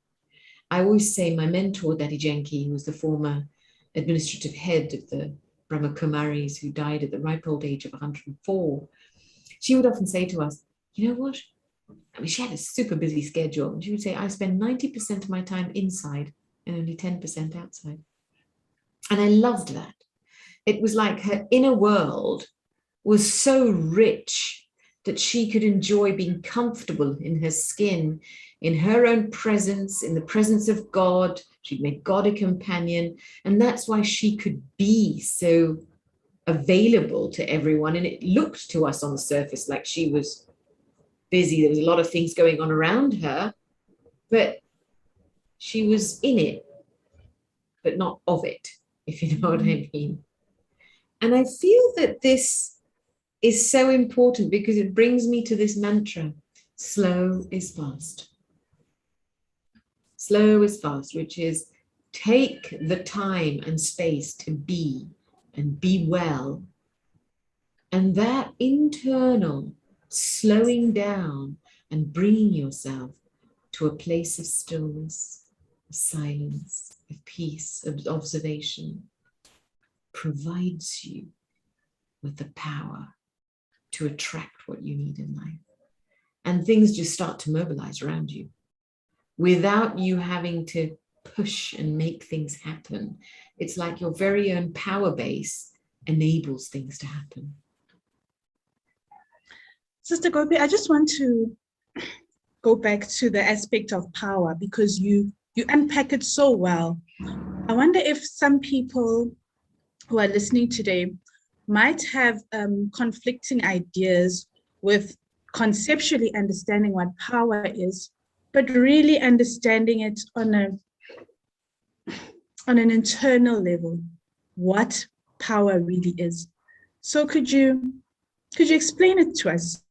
I always say, my mentor, Daddy Jenki, who was the former administrative head of the Brahma Kumaris, who died at the ripe old age of 104, she would often say to us, you know what? I mean, she had a super busy schedule. And she would say, I spend 90% of my time inside and only 10% outside. And I loved that. It was like her inner world was so rich that she could enjoy being comfortable in her skin, in her own presence, in the presence of God. She'd made God a companion. And that's why she could be so available to everyone. And it looked to us on the surface like she was busy. There was a lot of things going on around her, but she was in it, but not of it, if you know what I mean. And I feel that this is so important because it brings me to this mantra: slow is fast. Slow is fast, which is take the time and space to be and be well. And that internal slowing down and bringing yourself to a place of stillness, of silence, of peace, of observation, provides you with the power to attract what you need in life. And things just start to mobilize around you without you having to push and make things happen. It's like your very own power base enables things to happen. Sister Gopi, I just want to go back to the aspect of power, because you unpack it so well. I wonder if some people who are listening today might have conflicting ideas with conceptually understanding what power is, but really understanding it on an internal level, what power really is. So could you explain it to us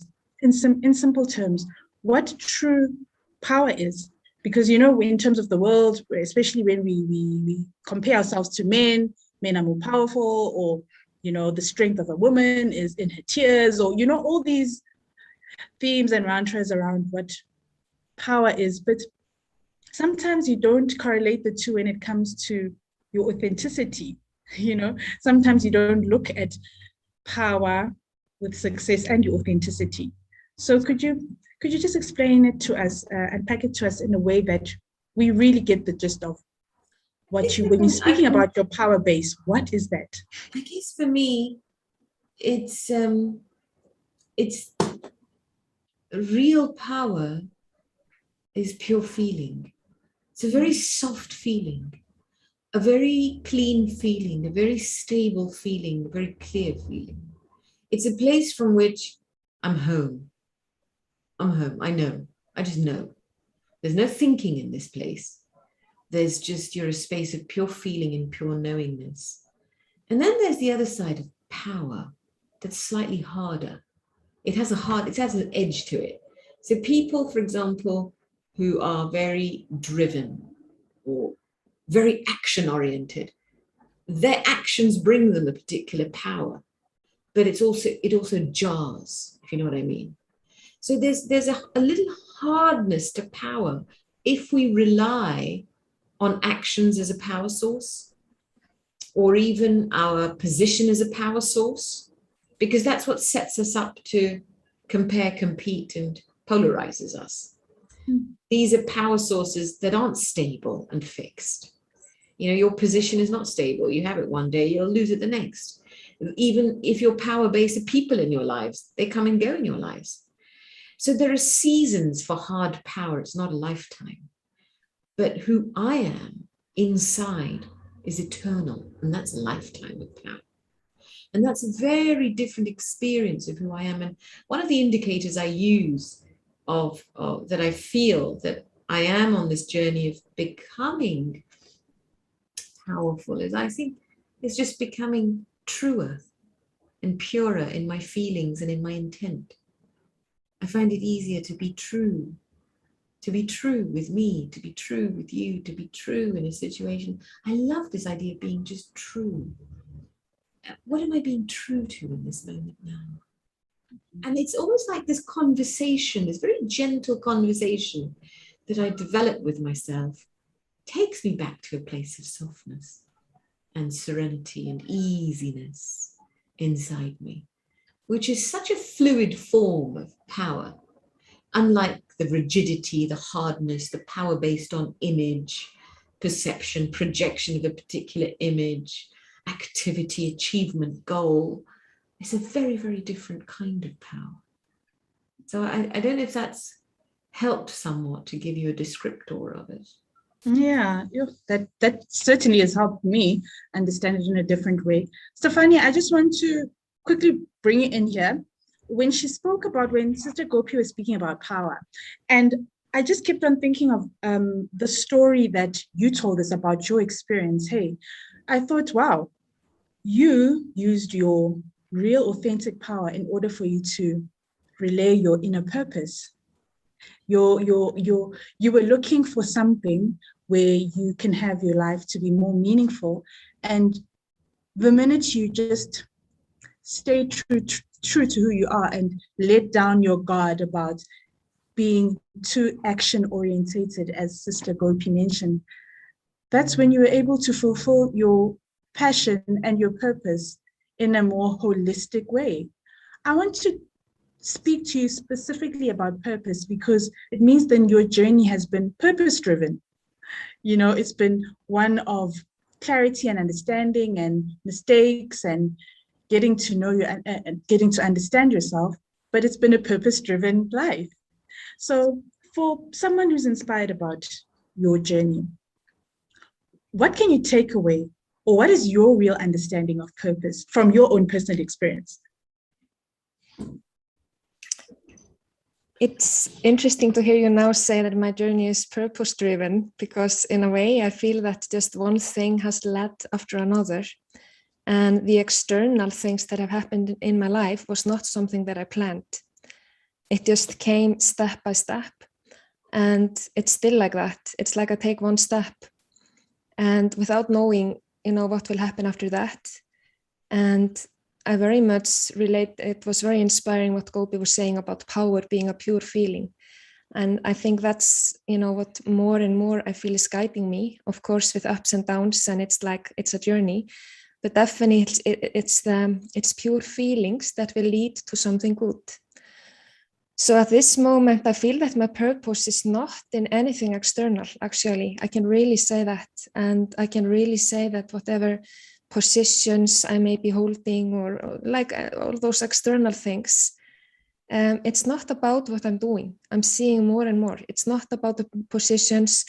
in simple terms, what true power is? Because, in terms of the world, especially when we compare ourselves to men are more powerful, or, the strength of a woman is in her tears, or, all these themes and mantras around what power is. But sometimes you don't correlate the two when it comes to your authenticity. Sometimes you don't look at power with success and your authenticity. So could you just explain it to us, unpack it to us in a way that we really get the gist of when you're speaking about your power base, what is that? I guess for me, it's real power is pure feeling. It's a very soft feeling, a very clean feeling, a very stable feeling, a very clear feeling. It's a place from which I'm home. I'm home. I know. I just know. There's no thinking in this place. There's just, you're a space of pure feeling and pure knowingness. And then there's the other side of power that's slightly harder. It has an edge to it. So people, for example, who are very driven or very action-oriented, their actions bring them a particular power, but it also jars, if you know what I mean. So there's a little hardness to power if we rely on actions as a power source, or even our position as a power source, because that's what sets us up to compare, compete, and polarizes us. These are power sources that aren't stable and fixed. Your position is not stable. You have it one day, you'll lose it the next. Even if your power base are people in your lives, they come and go in your lives. So there are seasons for hard power. It's not a lifetime. But who I am inside is eternal, and that's a lifetime of power. And that's a very different experience of who I am. And one of the indicators I use of that I feel that I am on this journey of becoming powerful is, I think, it's just becoming truer and purer in my feelings and in my intent. I find it easier to be true with me, to be true with you, to be true in a situation. I love this idea of being just true. What am I being true to in this moment now? And it's almost like this conversation, this very gentle conversation that I develop with myself takes me back to a place of softness and serenity and easiness inside me, which is such a fluid form of power, unlike the rigidity, the hardness, the power based on image, perception, projection of a particular image, activity, achievement, goal. It's a very, very different kind of power. So I don't know if that's helped somewhat to give you a descriptor of it. Yeah, that certainly has helped me understand it in a different way. Stefania, I just want to quickly bring it in here. When she spoke about, when Sister Gopi was speaking about power, and I just kept on thinking of the story that you told us about your experience. Hey, I thought, wow, you used your real authentic power in order for you to relay your inner purpose. You were looking for something where you can have your life to be more meaningful. And the minute you just stay true to who you are and let down your guard about being too action orientated, as Sister Gopi mentioned, that's when you were able to fulfill your passion and your purpose in a more holistic way. I want to speak to you specifically about purpose, because it means then your journey has been purpose driven. It's been one of clarity and understanding and mistakes and getting to know you and getting to understand yourself, but it's been a purpose driven life. So for someone who's inspired about your journey, what can you take away, or what is your real understanding of purpose from your own personal experience? It's interesting to hear you now say that my journey is purpose driven, because in a way I feel that just one thing has led after another, and the external things that have happened in my life was not something that I planned. It just came step by step, and it's still like that. It's like I take one step and without knowing, what will happen after that. And I very much relate. It was very inspiring what Gopi was saying about power being a pure feeling. And I think that's, what more and more I feel is guiding me, of course, with ups and downs, and it's like, it's a journey. but definitely it's pure feelings that will lead to something good. So at this moment, I feel that my purpose is not in anything external, actually. I can really say that. And I can really say that whatever positions I may be holding or like all those external things, it's not about what I'm doing. I'm seeing more and more. It's not about the positions.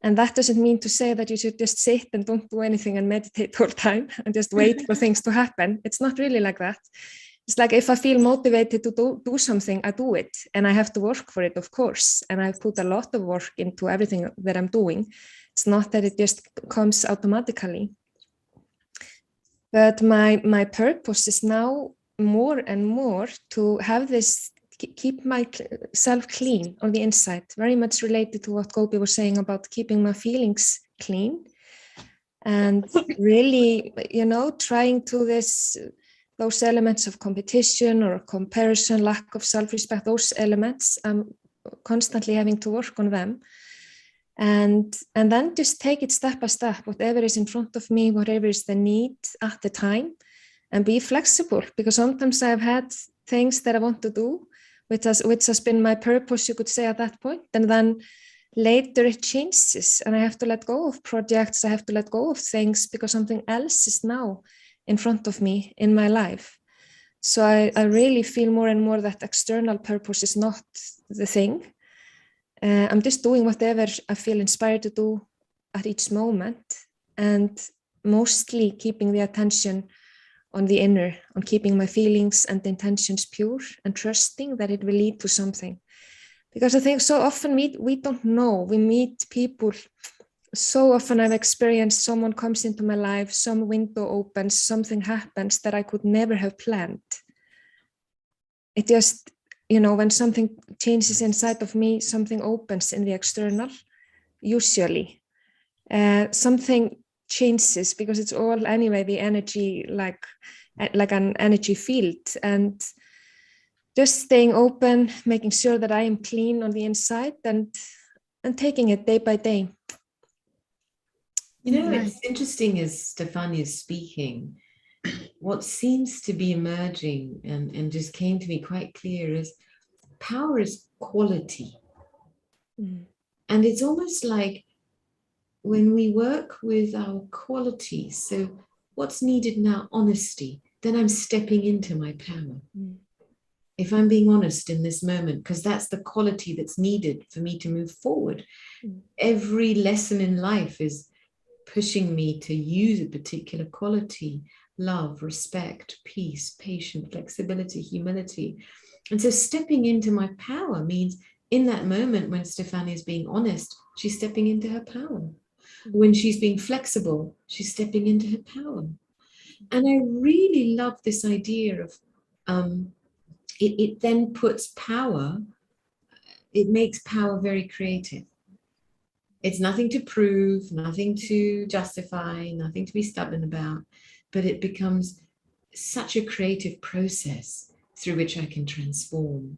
And that doesn't mean to say that you should just sit and don't do anything and meditate all the time and just wait for things to happen. It's not really like that. It's like if I feel motivated to do something, I do it, and I have to work for it, of course. And I put a lot of work into everything that I'm doing. It's not that it just comes automatically. But my purpose is now more and more to have this, keep myself clean on the inside, very much related to what Gopi was saying about keeping my feelings clean. And really, trying to those elements of competition or comparison, lack of self-respect, those elements, I'm constantly having to work on them. And then just take it step by step, whatever is in front of me, whatever is the need at the time, and be flexible, because sometimes I've had things that I want to do, which has been my purpose, you could say, at that point. And then later it changes and I have to let go of projects, I have to let go of things because something else is now in front of me in my life. So I really feel more and more that external purpose is not the thing. I'm just doing whatever I feel inspired to do at each moment, and mostly keeping the attention on the inner, on keeping my feelings and intentions pure and trusting that it will lead to something. Because I think so often we don't know, we meet people. So often I've experienced someone comes into my life, some window opens, something happens that I could never have planned. It just, when something changes inside of me, something opens in the external, usually. Something changes because it's all anyway, the energy, like an energy field. And just staying open, making sure that I am clean on the inside and taking it day by day. It's interesting as Stefania is speaking, what seems to be emerging and just came to me quite clear is power is quality. Mm. And it's almost like when we work with our qualities, so what's needed now? Honesty. Then I'm stepping into my power. Mm. If I'm being honest in this moment, because that's the quality that's needed for me to move forward. Mm. Every lesson in life is pushing me to use a particular quality: love, respect, peace, patience, flexibility, humility. And so stepping into my power means in that moment when Stefania is being honest, she's stepping into her power. When she's being flexible, she's stepping into her power. And I really love this idea of it then puts power, it makes power very creative. It's nothing to prove, nothing to justify, nothing to be stubborn about, but it becomes such a creative process through which I can transform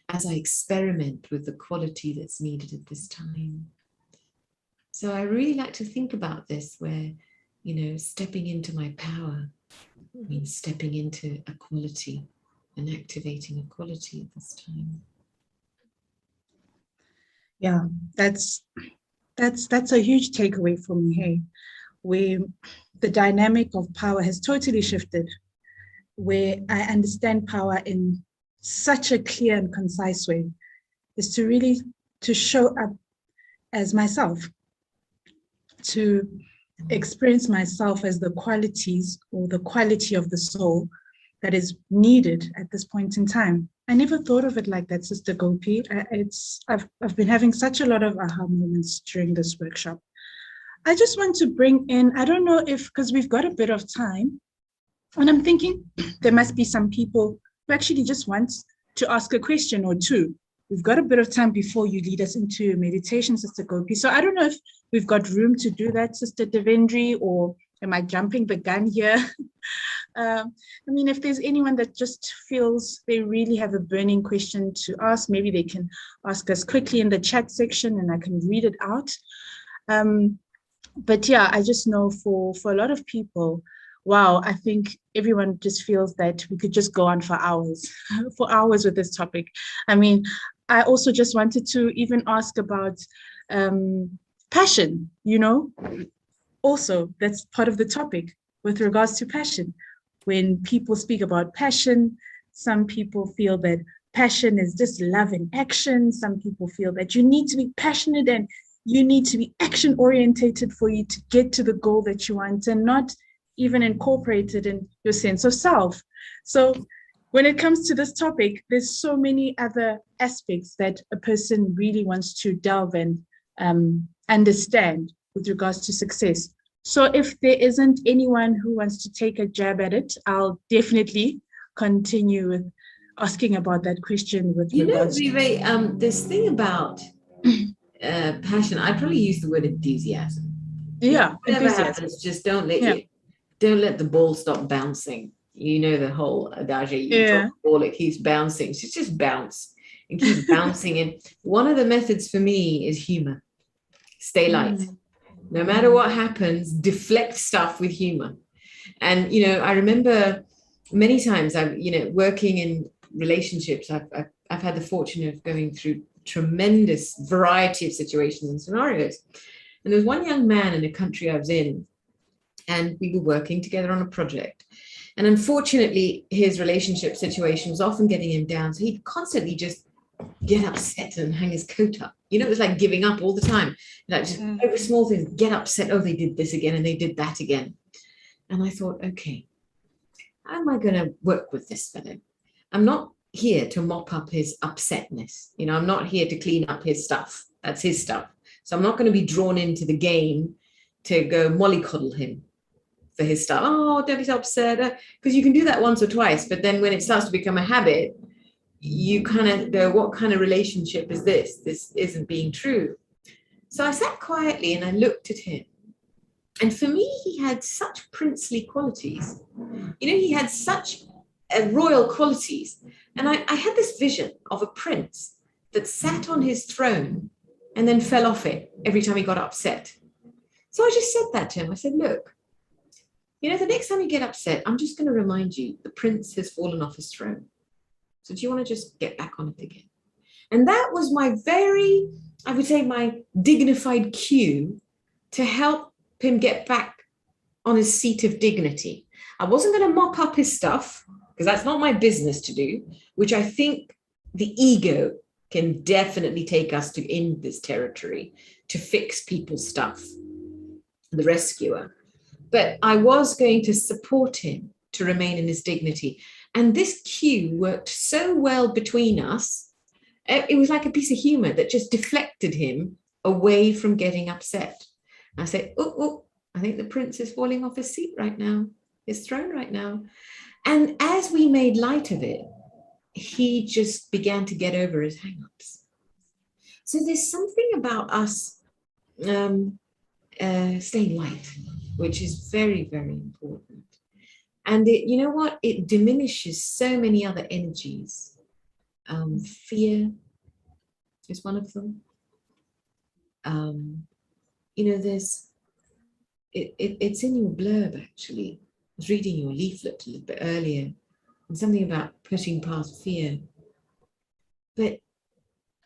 as I experiment with the quality that's needed at this time. So I really like to think about this where, stepping into my power means stepping into a quality and activating a quality at this time. Yeah, that's a huge takeaway for me, hey, where the dynamic of power has totally shifted, where I understand power in such a clear and concise way, is to really to show up as myself, to experience myself as the qualities or the quality of the soul that is needed at this point in time. I never thought of it like that, Sister Gopi. I've been having such a lot of aha moments during this workshop. I just want to bring in, I don't know if, because we've got a bit of time, and I'm thinking there must be some people who actually just want to ask a question or two. We've got a bit of time before you lead us into meditation, Sister Gopi. So I don't know if we've got room to do that, Sister Devendri, or am I jumping the gun here? If there's anyone that just feels they really have a burning question to ask, maybe they can ask us quickly in the chat section and I can read it out. But yeah, I just know for a lot of people, wow, I think everyone just feels that we could just go on for hours, for hours with this topic. I mean, I also just wanted to even ask about passion, you know, also that's part of the topic with regards to passion. When people speak about passion, some people feel that passion is just love in action. Some people feel that you need to be passionate and you need to be action orientated for you to get to the goal that you want, and not even incorporated in your sense of self. So when it comes to this topic, there's so many other aspects that a person really wants to delve and understand with regards to success. So if there isn't anyone who wants to take a jab at it, I'll definitely continue with asking about that question with regards to... this thing about passion, I probably use the word enthusiasm. Yeah, whatever happens, just don't let the ball stop bouncing. You know the whole adage, you drop the ball, it keeps bouncing. So just bounce and keep bouncing. And one of the methods for me is humor. Stay light. No matter what happens, deflect stuff with humor. And, you know, I remember many times I've, you know, working in relationships, I've had the fortune of going through tremendous variety of situations and scenarios. And there was one young man in a country I was in, and we were working together on a project. And unfortunately, his relationship situation was often getting him down. So he'd constantly just get upset and hang his coat up. You know, it was like giving up all the time. Like just over small things, get upset. Oh, they did this again and they did that again. And I thought, okay, how am I going to work with this fellow? I'm not here to mop up his upsetness. You know, I'm not here to clean up his stuff. That's his stuff. So I'm not going to be drawn into the game to go mollycoddle him for his stuff. Oh, don't be so upset. Because you can do that once or twice. But then when it starts to become a habit, you kind of go, what kind of relationship is this? This isn't being true. So I sat quietly and I looked at him. And for me, he had such princely qualities. You know, he had such royal qualities. And I had this vision of a prince that sat on his throne and then fell off it every time he got upset. So I just said that to him. I said, look, you know, the next time you get upset, I'm just going to remind you the prince has fallen off his throne. So do you want to just get back on it again? And that was my very, I would say, my dignified cue to help him get back on his seat of dignity. I wasn't going to mop up his stuff, because that's not my business to do, which I think the ego can definitely take us to in this territory, to fix people's stuff, the rescuer. But I was going to support him to remain in his dignity. And this cue worked so well between us. It was like a piece of humor that just deflected him away from getting upset. I said, oh, I think the prince is falling off his seat right now, his throne right now. And as we made light of it, he just began to get over his hang-ups. So there's something about us staying light, which is very, very important. And it, you know what? It diminishes so many other energies. Fear is one of them. You know, it's in your blurb, actually. I was reading your leaflet a little bit earlier, and something about pushing past fear. But,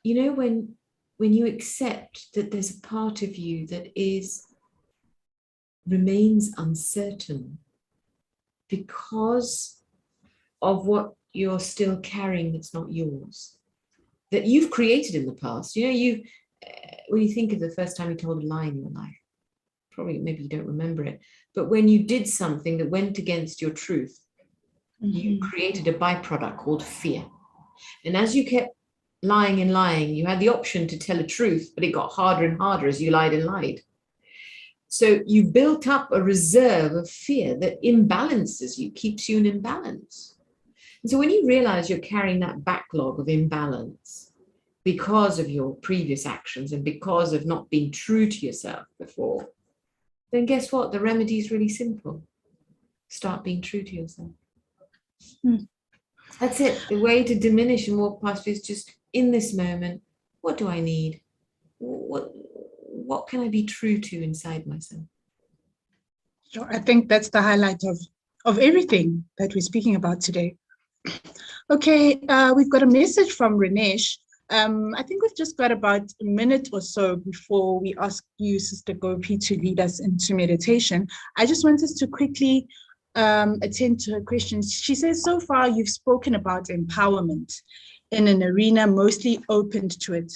you know, when you accept that there's a part of you that remains uncertain because of what you're still carrying that's not yours, that you've created in the past. You know, when you think of the first time you told a lie in your life, probably maybe you don't remember it, but when you did something that went against your truth, you created a byproduct called fear. And as you kept lying and lying, you had the option to tell a truth, but it got harder and harder as you lied and lied. So you built up a reserve of fear that imbalances you, keeps you in imbalance. And so when you realize you're carrying that backlog of imbalance because of your previous actions and because of not being true to yourself before, then guess what? The remedy is really simple. Start being true to yourself. That's it. The way to diminish and walk past is just in this moment, what do I need? What can I be true to inside myself? Sure. I think that's the highlight of everything that we're speaking about today. Okay, we've got a message from Rinesh. I think we've just got about a minute or so before we ask you, Sister Gopi, to lead us into meditation. I just want us to quickly attend to her questions. She says, so far you've spoken about empowerment in an arena mostly opened to it.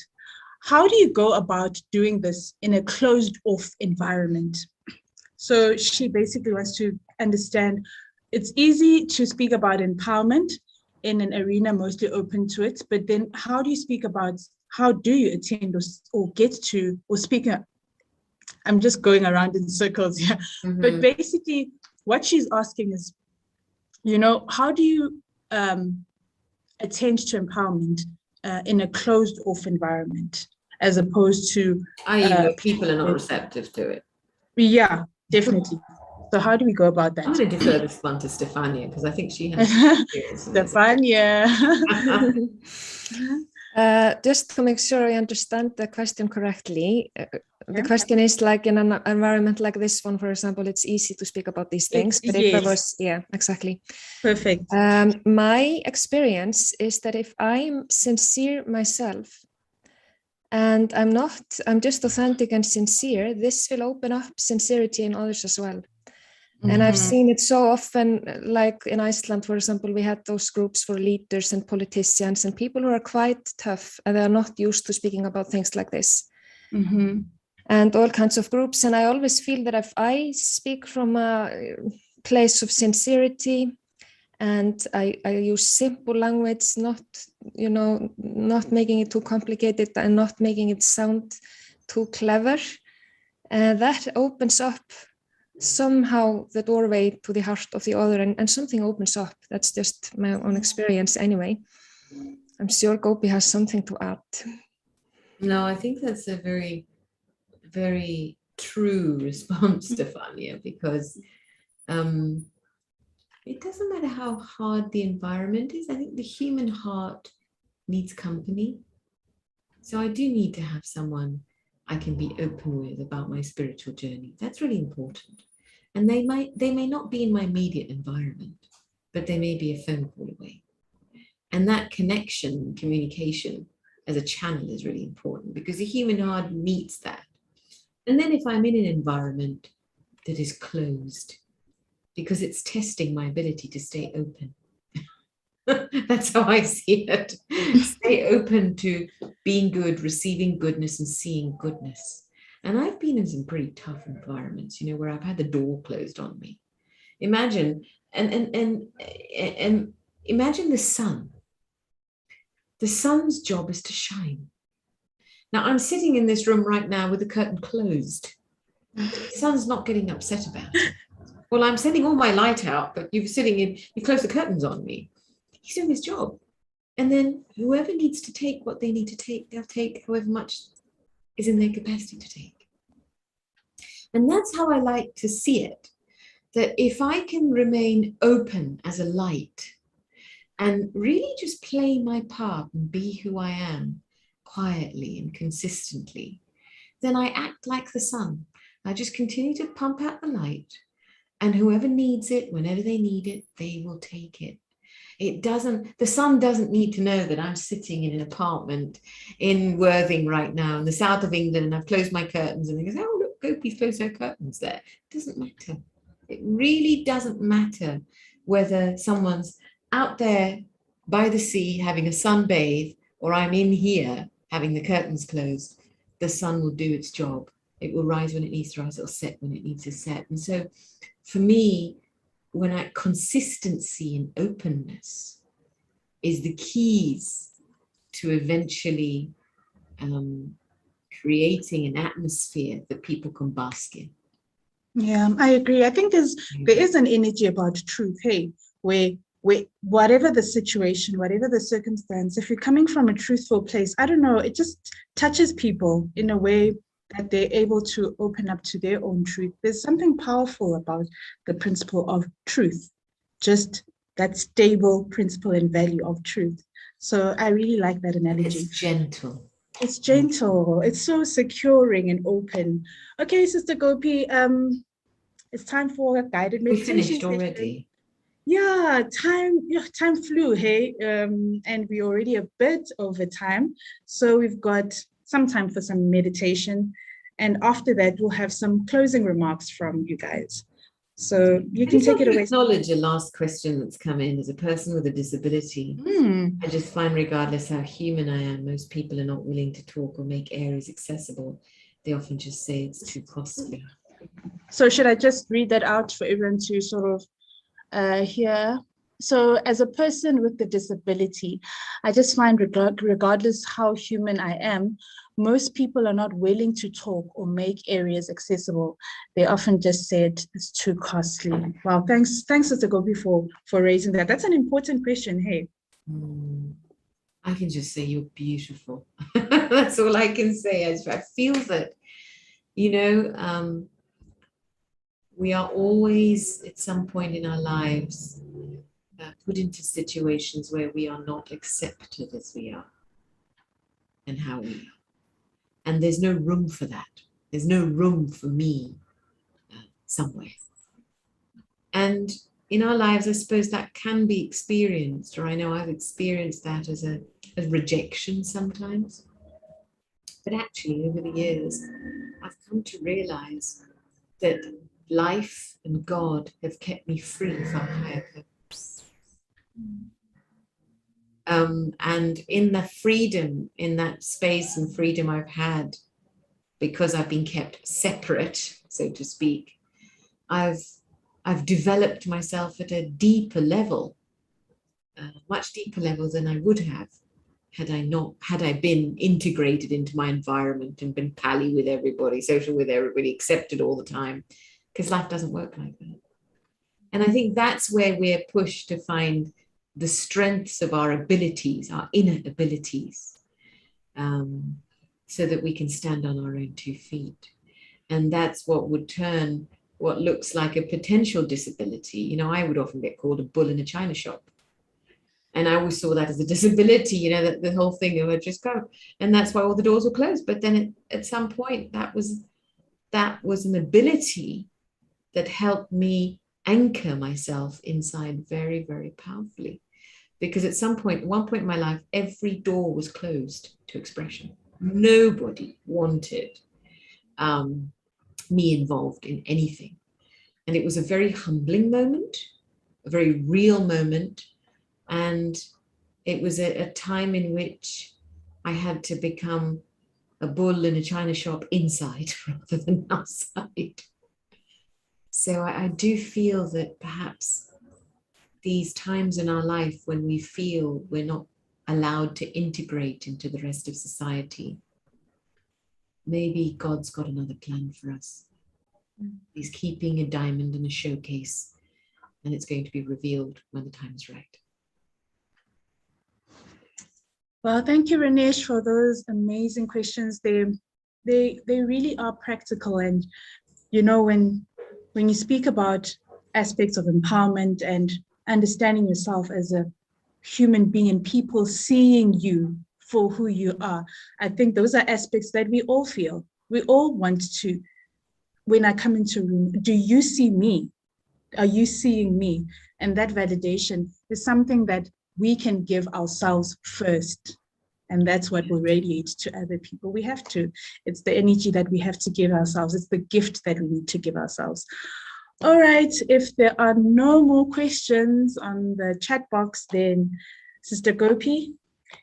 How do you go about doing this in a closed-off environment? So she basically wants to understand it's easy to speak about empowerment in an arena mostly open to it, but then how do you speak about, how do you attend or get to, or speak, I'm just going around in circles here, but basically what she's asking is, how do you attend to empowerment in a closed off environment, as opposed to people are not receptive to it? Yeah, definitely. So how do we go about that? I'm going to defer this one to Stefania because I think she has Stefania. Just to make sure I understand the question correctly, the question is like in an environment like this one, for example, it's easy to speak about these things. But if I was, yeah, exactly. Perfect. My experience is that if I'm sincere myself, and I'm just authentic and sincere, this will open up sincerity in others as well. And I've seen it so often, like in Iceland, for example, we had those groups for leaders and politicians and people who are quite tough and they are not used to speaking about things like this. And all kinds of groups. And I always feel that if I speak from a place of sincerity and I use simple language, not making it too complicated and not making it sound too clever, that opens up somehow the doorway to the heart of the other, and something opens up. That's just my own experience anyway. I'm sure Gopi has something to add. No, I think that's a very, very true response, Stefania, because it doesn't matter how hard the environment is. I think the human heart needs company. So I do need to have someone I can be open with about my spiritual journey. That's really important. And they may not be in my immediate environment, but they may be a phone call away. And that connection, communication as a channel is really important because the human heart needs that. And then if I'm in an environment that is closed, because it's testing my ability to stay open. That's how I see it. Stay open to being good, receiving goodness and seeing goodness. And I've been in some pretty tough environments, where I've had the door closed on me. Imagine, and imagine the sun. The sun's job is to shine. Now I'm sitting in this room right now with the curtain closed. The sun's not getting upset about it. Well, I'm sending all my light out, but you've closed the curtains on me. He's doing his job. And then whoever needs to take what they need to take, they'll take however much is in their capacity to take. And that's how I like to see it, that if I can remain open as a light and really just play my part and be who I am quietly and consistently, then I act like the sun. I just continue to pump out the light, and whoever needs it, whenever they need it, they will take it. The sun doesn't need to know that I'm sitting in an apartment in Worthing right now in the south of England and I've closed my curtains and they go, oh, look, Gopi's closed her curtains there. It doesn't matter. It really doesn't matter whether someone's out there by the sea having a sunbathe or I'm in here having the curtains closed. The sun will do its job. It will rise when it needs to rise. It'll set when it needs to set. And so for me, consistency and openness is the keys to eventually creating an atmosphere that people can bask in. Yeah, I agree. I think there is an energy about truth, where whatever the situation, whatever the circumstance, if you're coming from a truthful place, I don't know, it just touches people in a way that they're able to open up to their own truth. There's something powerful about the principle of truth, just that stable principle and value of truth. So I really like that analogy. It's gentle. It's gentle. It's so securing and open. Okay, Sister Gopi, it's time for a guided We meditation finished session. already. Yeah, time flew, hey, and we're already a bit over time. So we've got some time for some meditation. And after that, we'll have some closing remarks from you guys. So you can take it away. Acknowledge a last question that's come in. As a person with a disability, I just find, regardless how human I am, most people are not willing to talk or make areas accessible. They often just say it's too costly. So should I just read that out for everyone to sort of hear? So as a person with a disability, I just find regardless how human I am, most people are not willing to talk or make areas accessible. They often just say it's too costly. Wow, thanks, Mr. Gopi, for raising that. That's an important question, hey. I can just say you're beautiful. That's all I can say. I feel that, you know, we are always at some point in our lives put into situations where we are not accepted as we are and how we are. And there's no room for that. There's no room for me somewhere. And in our lives, I suppose that can be experienced, or I know I've experienced that as a rejection sometimes. But actually, over the years, I've come to realize that life and God have kept me free for a higher purpose. And in the freedom, in that space and freedom I've had, because I've been kept separate, so to speak, I've developed myself at a deeper level, much deeper level than I would have had I been integrated into my environment and been pally with everybody, social with everybody, accepted all the time, because life doesn't work like that. And I think that's where we're pushed to find the strengths of our abilities, our inner abilities, so that we can stand on our own 2 feet. And that's what would turn what looks like a potential disability. You know, I would often get called a bull in a china shop. And I always saw that as a disability, you know, that the whole thing of just go. And that's why all the doors were closed. But then at some point, that was an ability that helped me anchor myself inside very, very powerfully. Because at one point in my life, every door was closed to expression. Nobody wanted me involved in anything. And it was a very humbling moment, a very real moment. And it was a time in which I had to become a bull in a china shop inside rather than outside. So I do feel that perhaps these times in our life when we feel we're not allowed to integrate into the rest of society, maybe God's got another plan for us. He's keeping a diamond in a showcase, and it's going to be revealed when the time is right. Well, thank you, Ranesh, for those amazing questions. They really are practical. And, you know, when you speak about aspects of empowerment and understanding yourself as a human being and people seeing you for who you are, I think those are aspects that we all feel. We all want to, when I come into a room, do you see me? Are you seeing me? And that validation is something that we can give ourselves first. And that's what will radiate to other people. We have to. It's the energy that we have to give ourselves. It's the gift that we need to give ourselves. All right. If there are no more questions on the chat box, then Sister Gopi,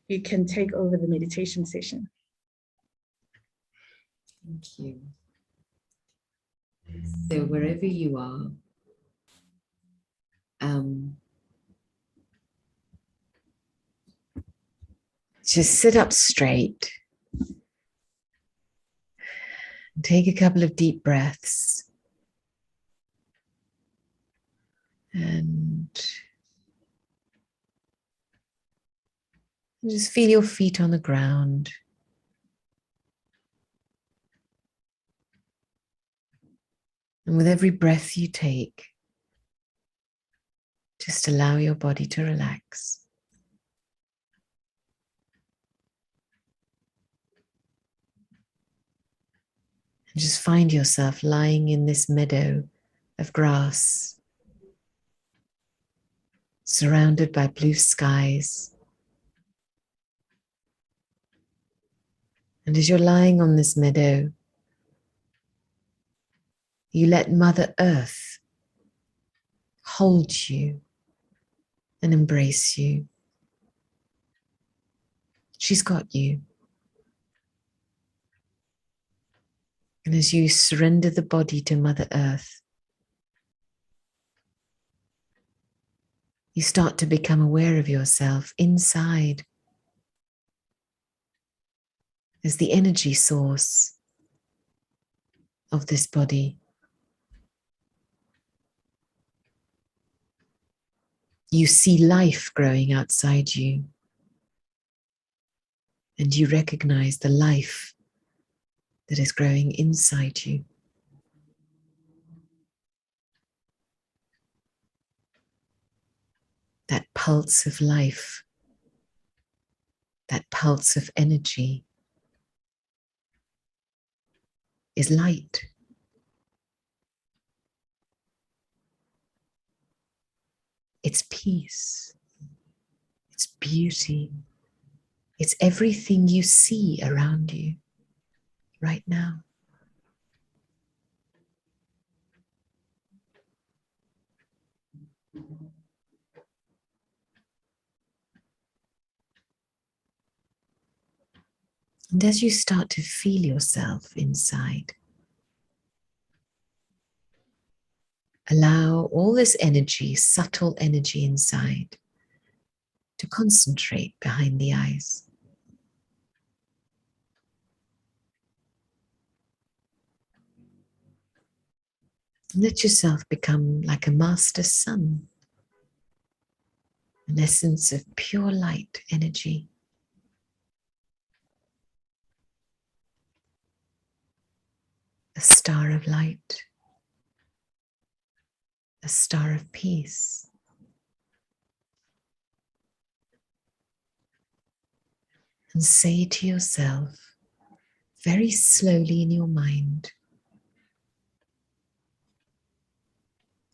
you can take over the meditation session. Thank you. So wherever you are, just sit up straight. Take a couple of deep breaths. And just feel your feet on the ground. And with every breath you take, just allow your body to relax. And just find yourself lying in this meadow of grass, surrounded by blue skies. And as you're lying on this meadow, you let Mother Earth hold you and embrace you. She's got you. And as you surrender the body to Mother Earth, you start to become aware of yourself inside as the energy source of this body. You see life growing outside you, and you recognize the life that is growing inside you. That pulse of life, that pulse of energy is light. It's peace. It's beauty. It's everything you see around you right now. And as you start to feel yourself inside, allow all this energy, subtle energy inside, to concentrate behind the eyes. And let yourself become like a master sun, an essence of pure light energy. A star of light, a star of peace. And say to yourself, very slowly in your mind,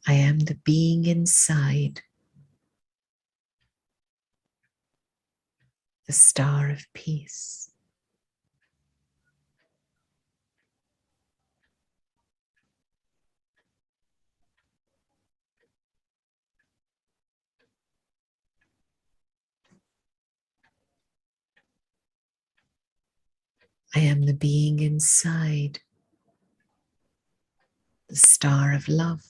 I am the being inside, the star of peace. I am the being inside, the star of love.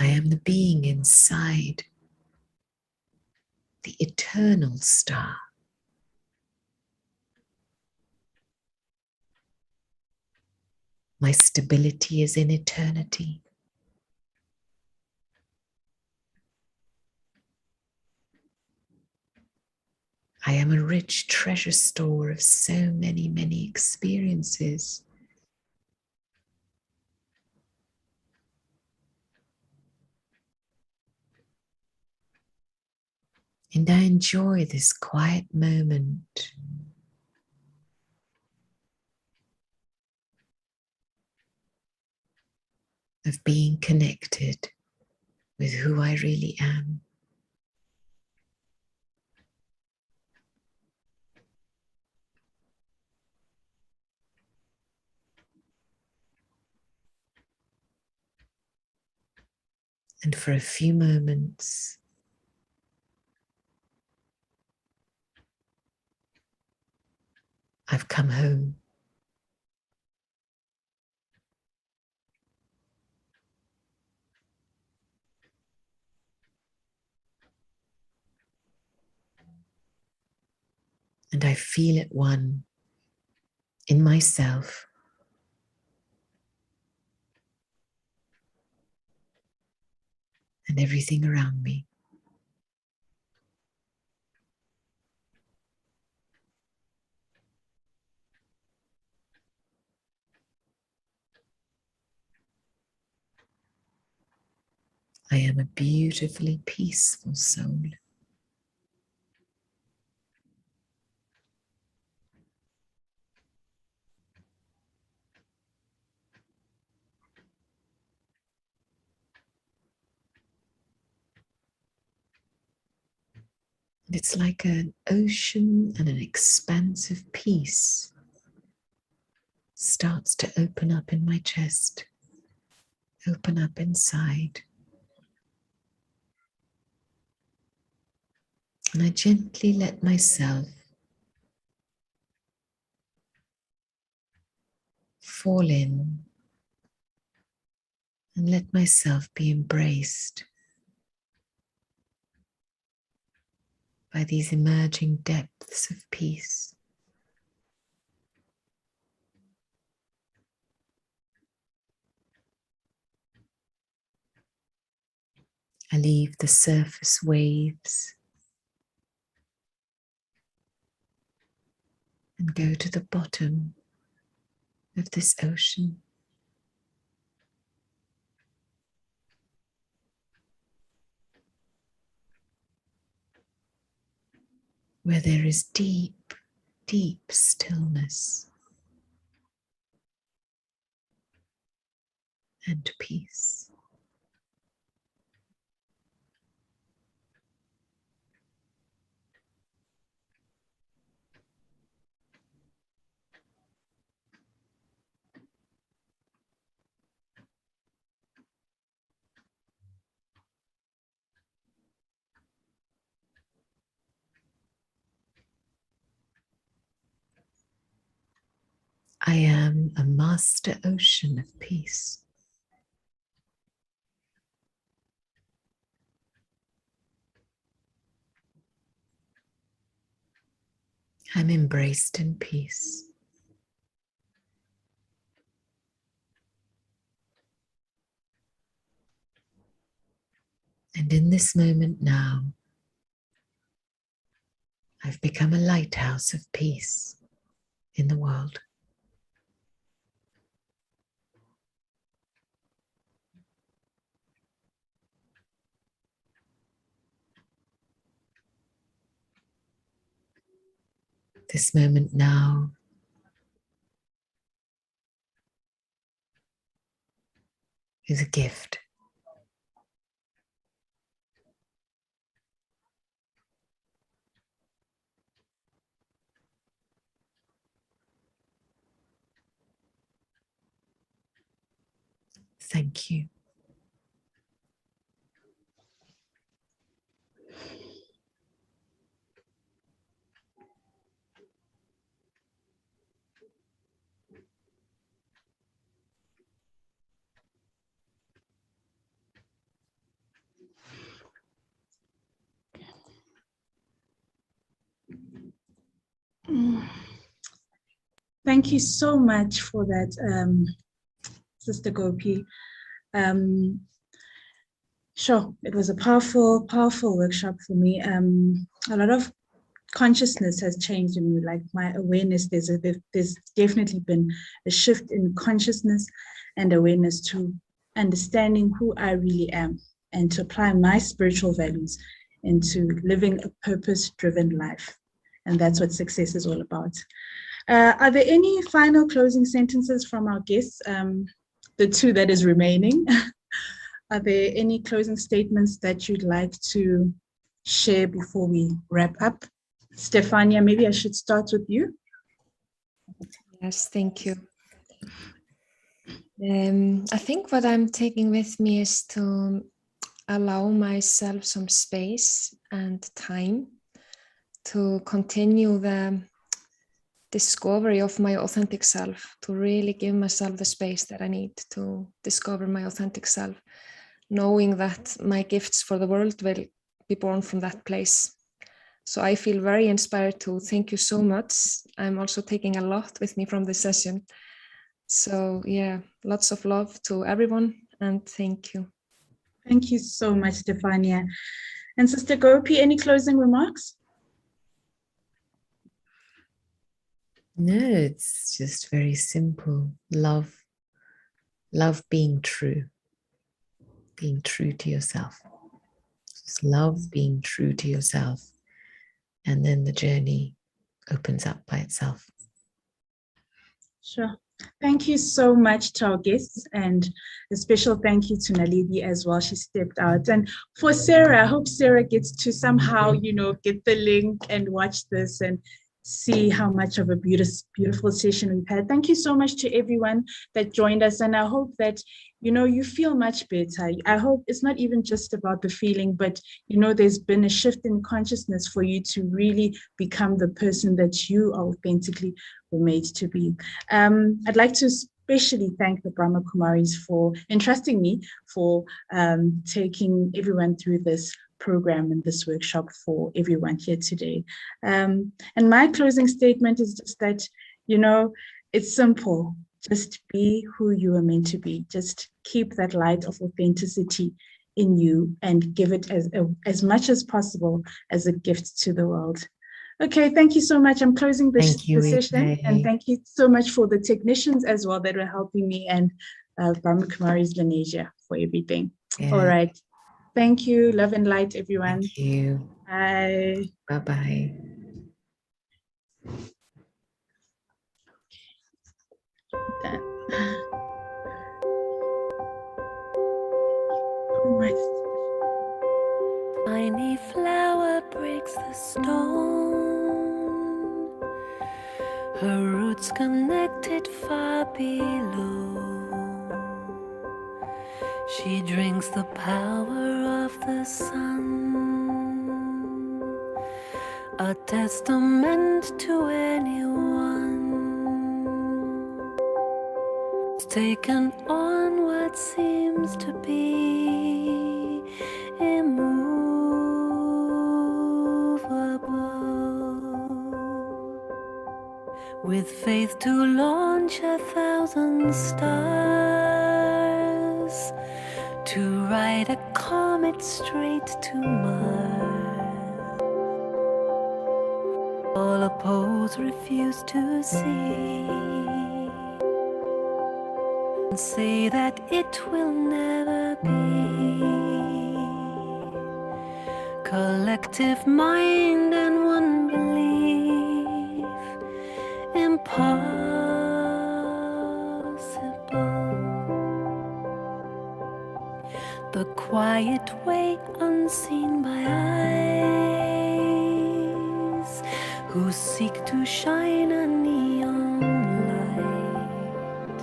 I am the being inside, the eternal star. My stability is in eternity. I am a rich treasure store of so many, many experiences. And I enjoy this quiet moment of being connected with who I really am. And for a few moments, I've come home. And I feel at one in myself and everything around me. I am a beautifully peaceful soul. It's like an ocean and an expanse of peace starts to open up in my chest, open up inside. And I gently let myself fall in and let myself be embraced by these emerging depths of peace. I leave the surface waves and go to the bottom of this ocean. Where there is deep, deep stillness and peace. I am a master ocean of peace. I'm embraced in peace. And in this moment now, I've become a lighthouse of peace in the world. This moment now is a gift. Thank you. Thank you so much for that, Sister Gopi. Sure, it was a powerful, powerful workshop for me. A lot of consciousness has changed in me, like my awareness. There's definitely been a shift in consciousness and awareness to understanding who I really am and to apply my spiritual values into living a purpose-driven life. And that's what success is all about. Are there any final closing sentences from our guests? The two that is remaining. Are there any closing statements that you'd like to share before we wrap up? Stefania, maybe I should start with you. Yes, thank you. I think what I'm taking with me is to allow myself some space and time to continue the discovery of my authentic self, to really give myself the space that I need to discover my authentic self, knowing that my gifts for the world will be born from that place. So I feel very inspired to thank you so much. I'm also taking a lot with me from this session. So yeah, lots of love to everyone and thank you. Thank you so much, Stefania. And Sister Gopi, any closing remarks? No, it's just very simple. Love being true. being true to yourself. Just love being true to yourself. And then the journey opens up by itself. Sure. Thank you so much to our guests, and a special thank you to Naledi as well. She stepped out. And for Sarah, I hope Sarah gets to somehow, get the link and watch this and see how much of a beautiful session we've had. Thank you so much to everyone that joined us. And I hope that, you feel much better. I hope it's not even just about the feeling, but, there's been a shift in consciousness for you to really become the person that you authentically were made to be. I'd like to especially thank the Brahma Kumaris for entrusting me for taking everyone through this program and this workshop for everyone here today. And my closing statement is just that, it's simple. Just be who you are meant to be. Just keep that light of authenticity in you and give it as much as possible as a gift to the world. Okay, thank you so much. I'm closing the session. And thank you so much for the technicians as well that were helping me, and Brahma Kumaris Lenasia for everything. Yeah. All right. Thank you. Love and light, everyone. Thank you. Bye. Bye-bye. Done. Tiny flower breaks the stone, her roots connected far below. She drinks the power of the sun, a testament to anyone who's taken on what seems to be immovable, with faith to launch 1,000 stars, to ride a comet straight to Mars. All opposed refuse to see and say that it will never be. Collective mind and one belief, impossible. The quiet way unseen by eyes, who seek to shine a neon light.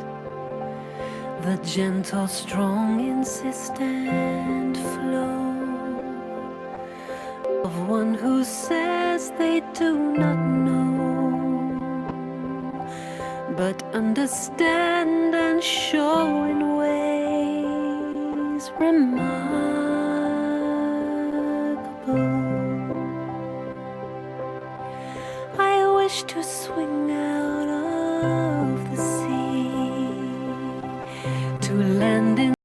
The gentle, strong, insistent flow of one who says they do not know, but understand and show in ways remarkable. I wish to swing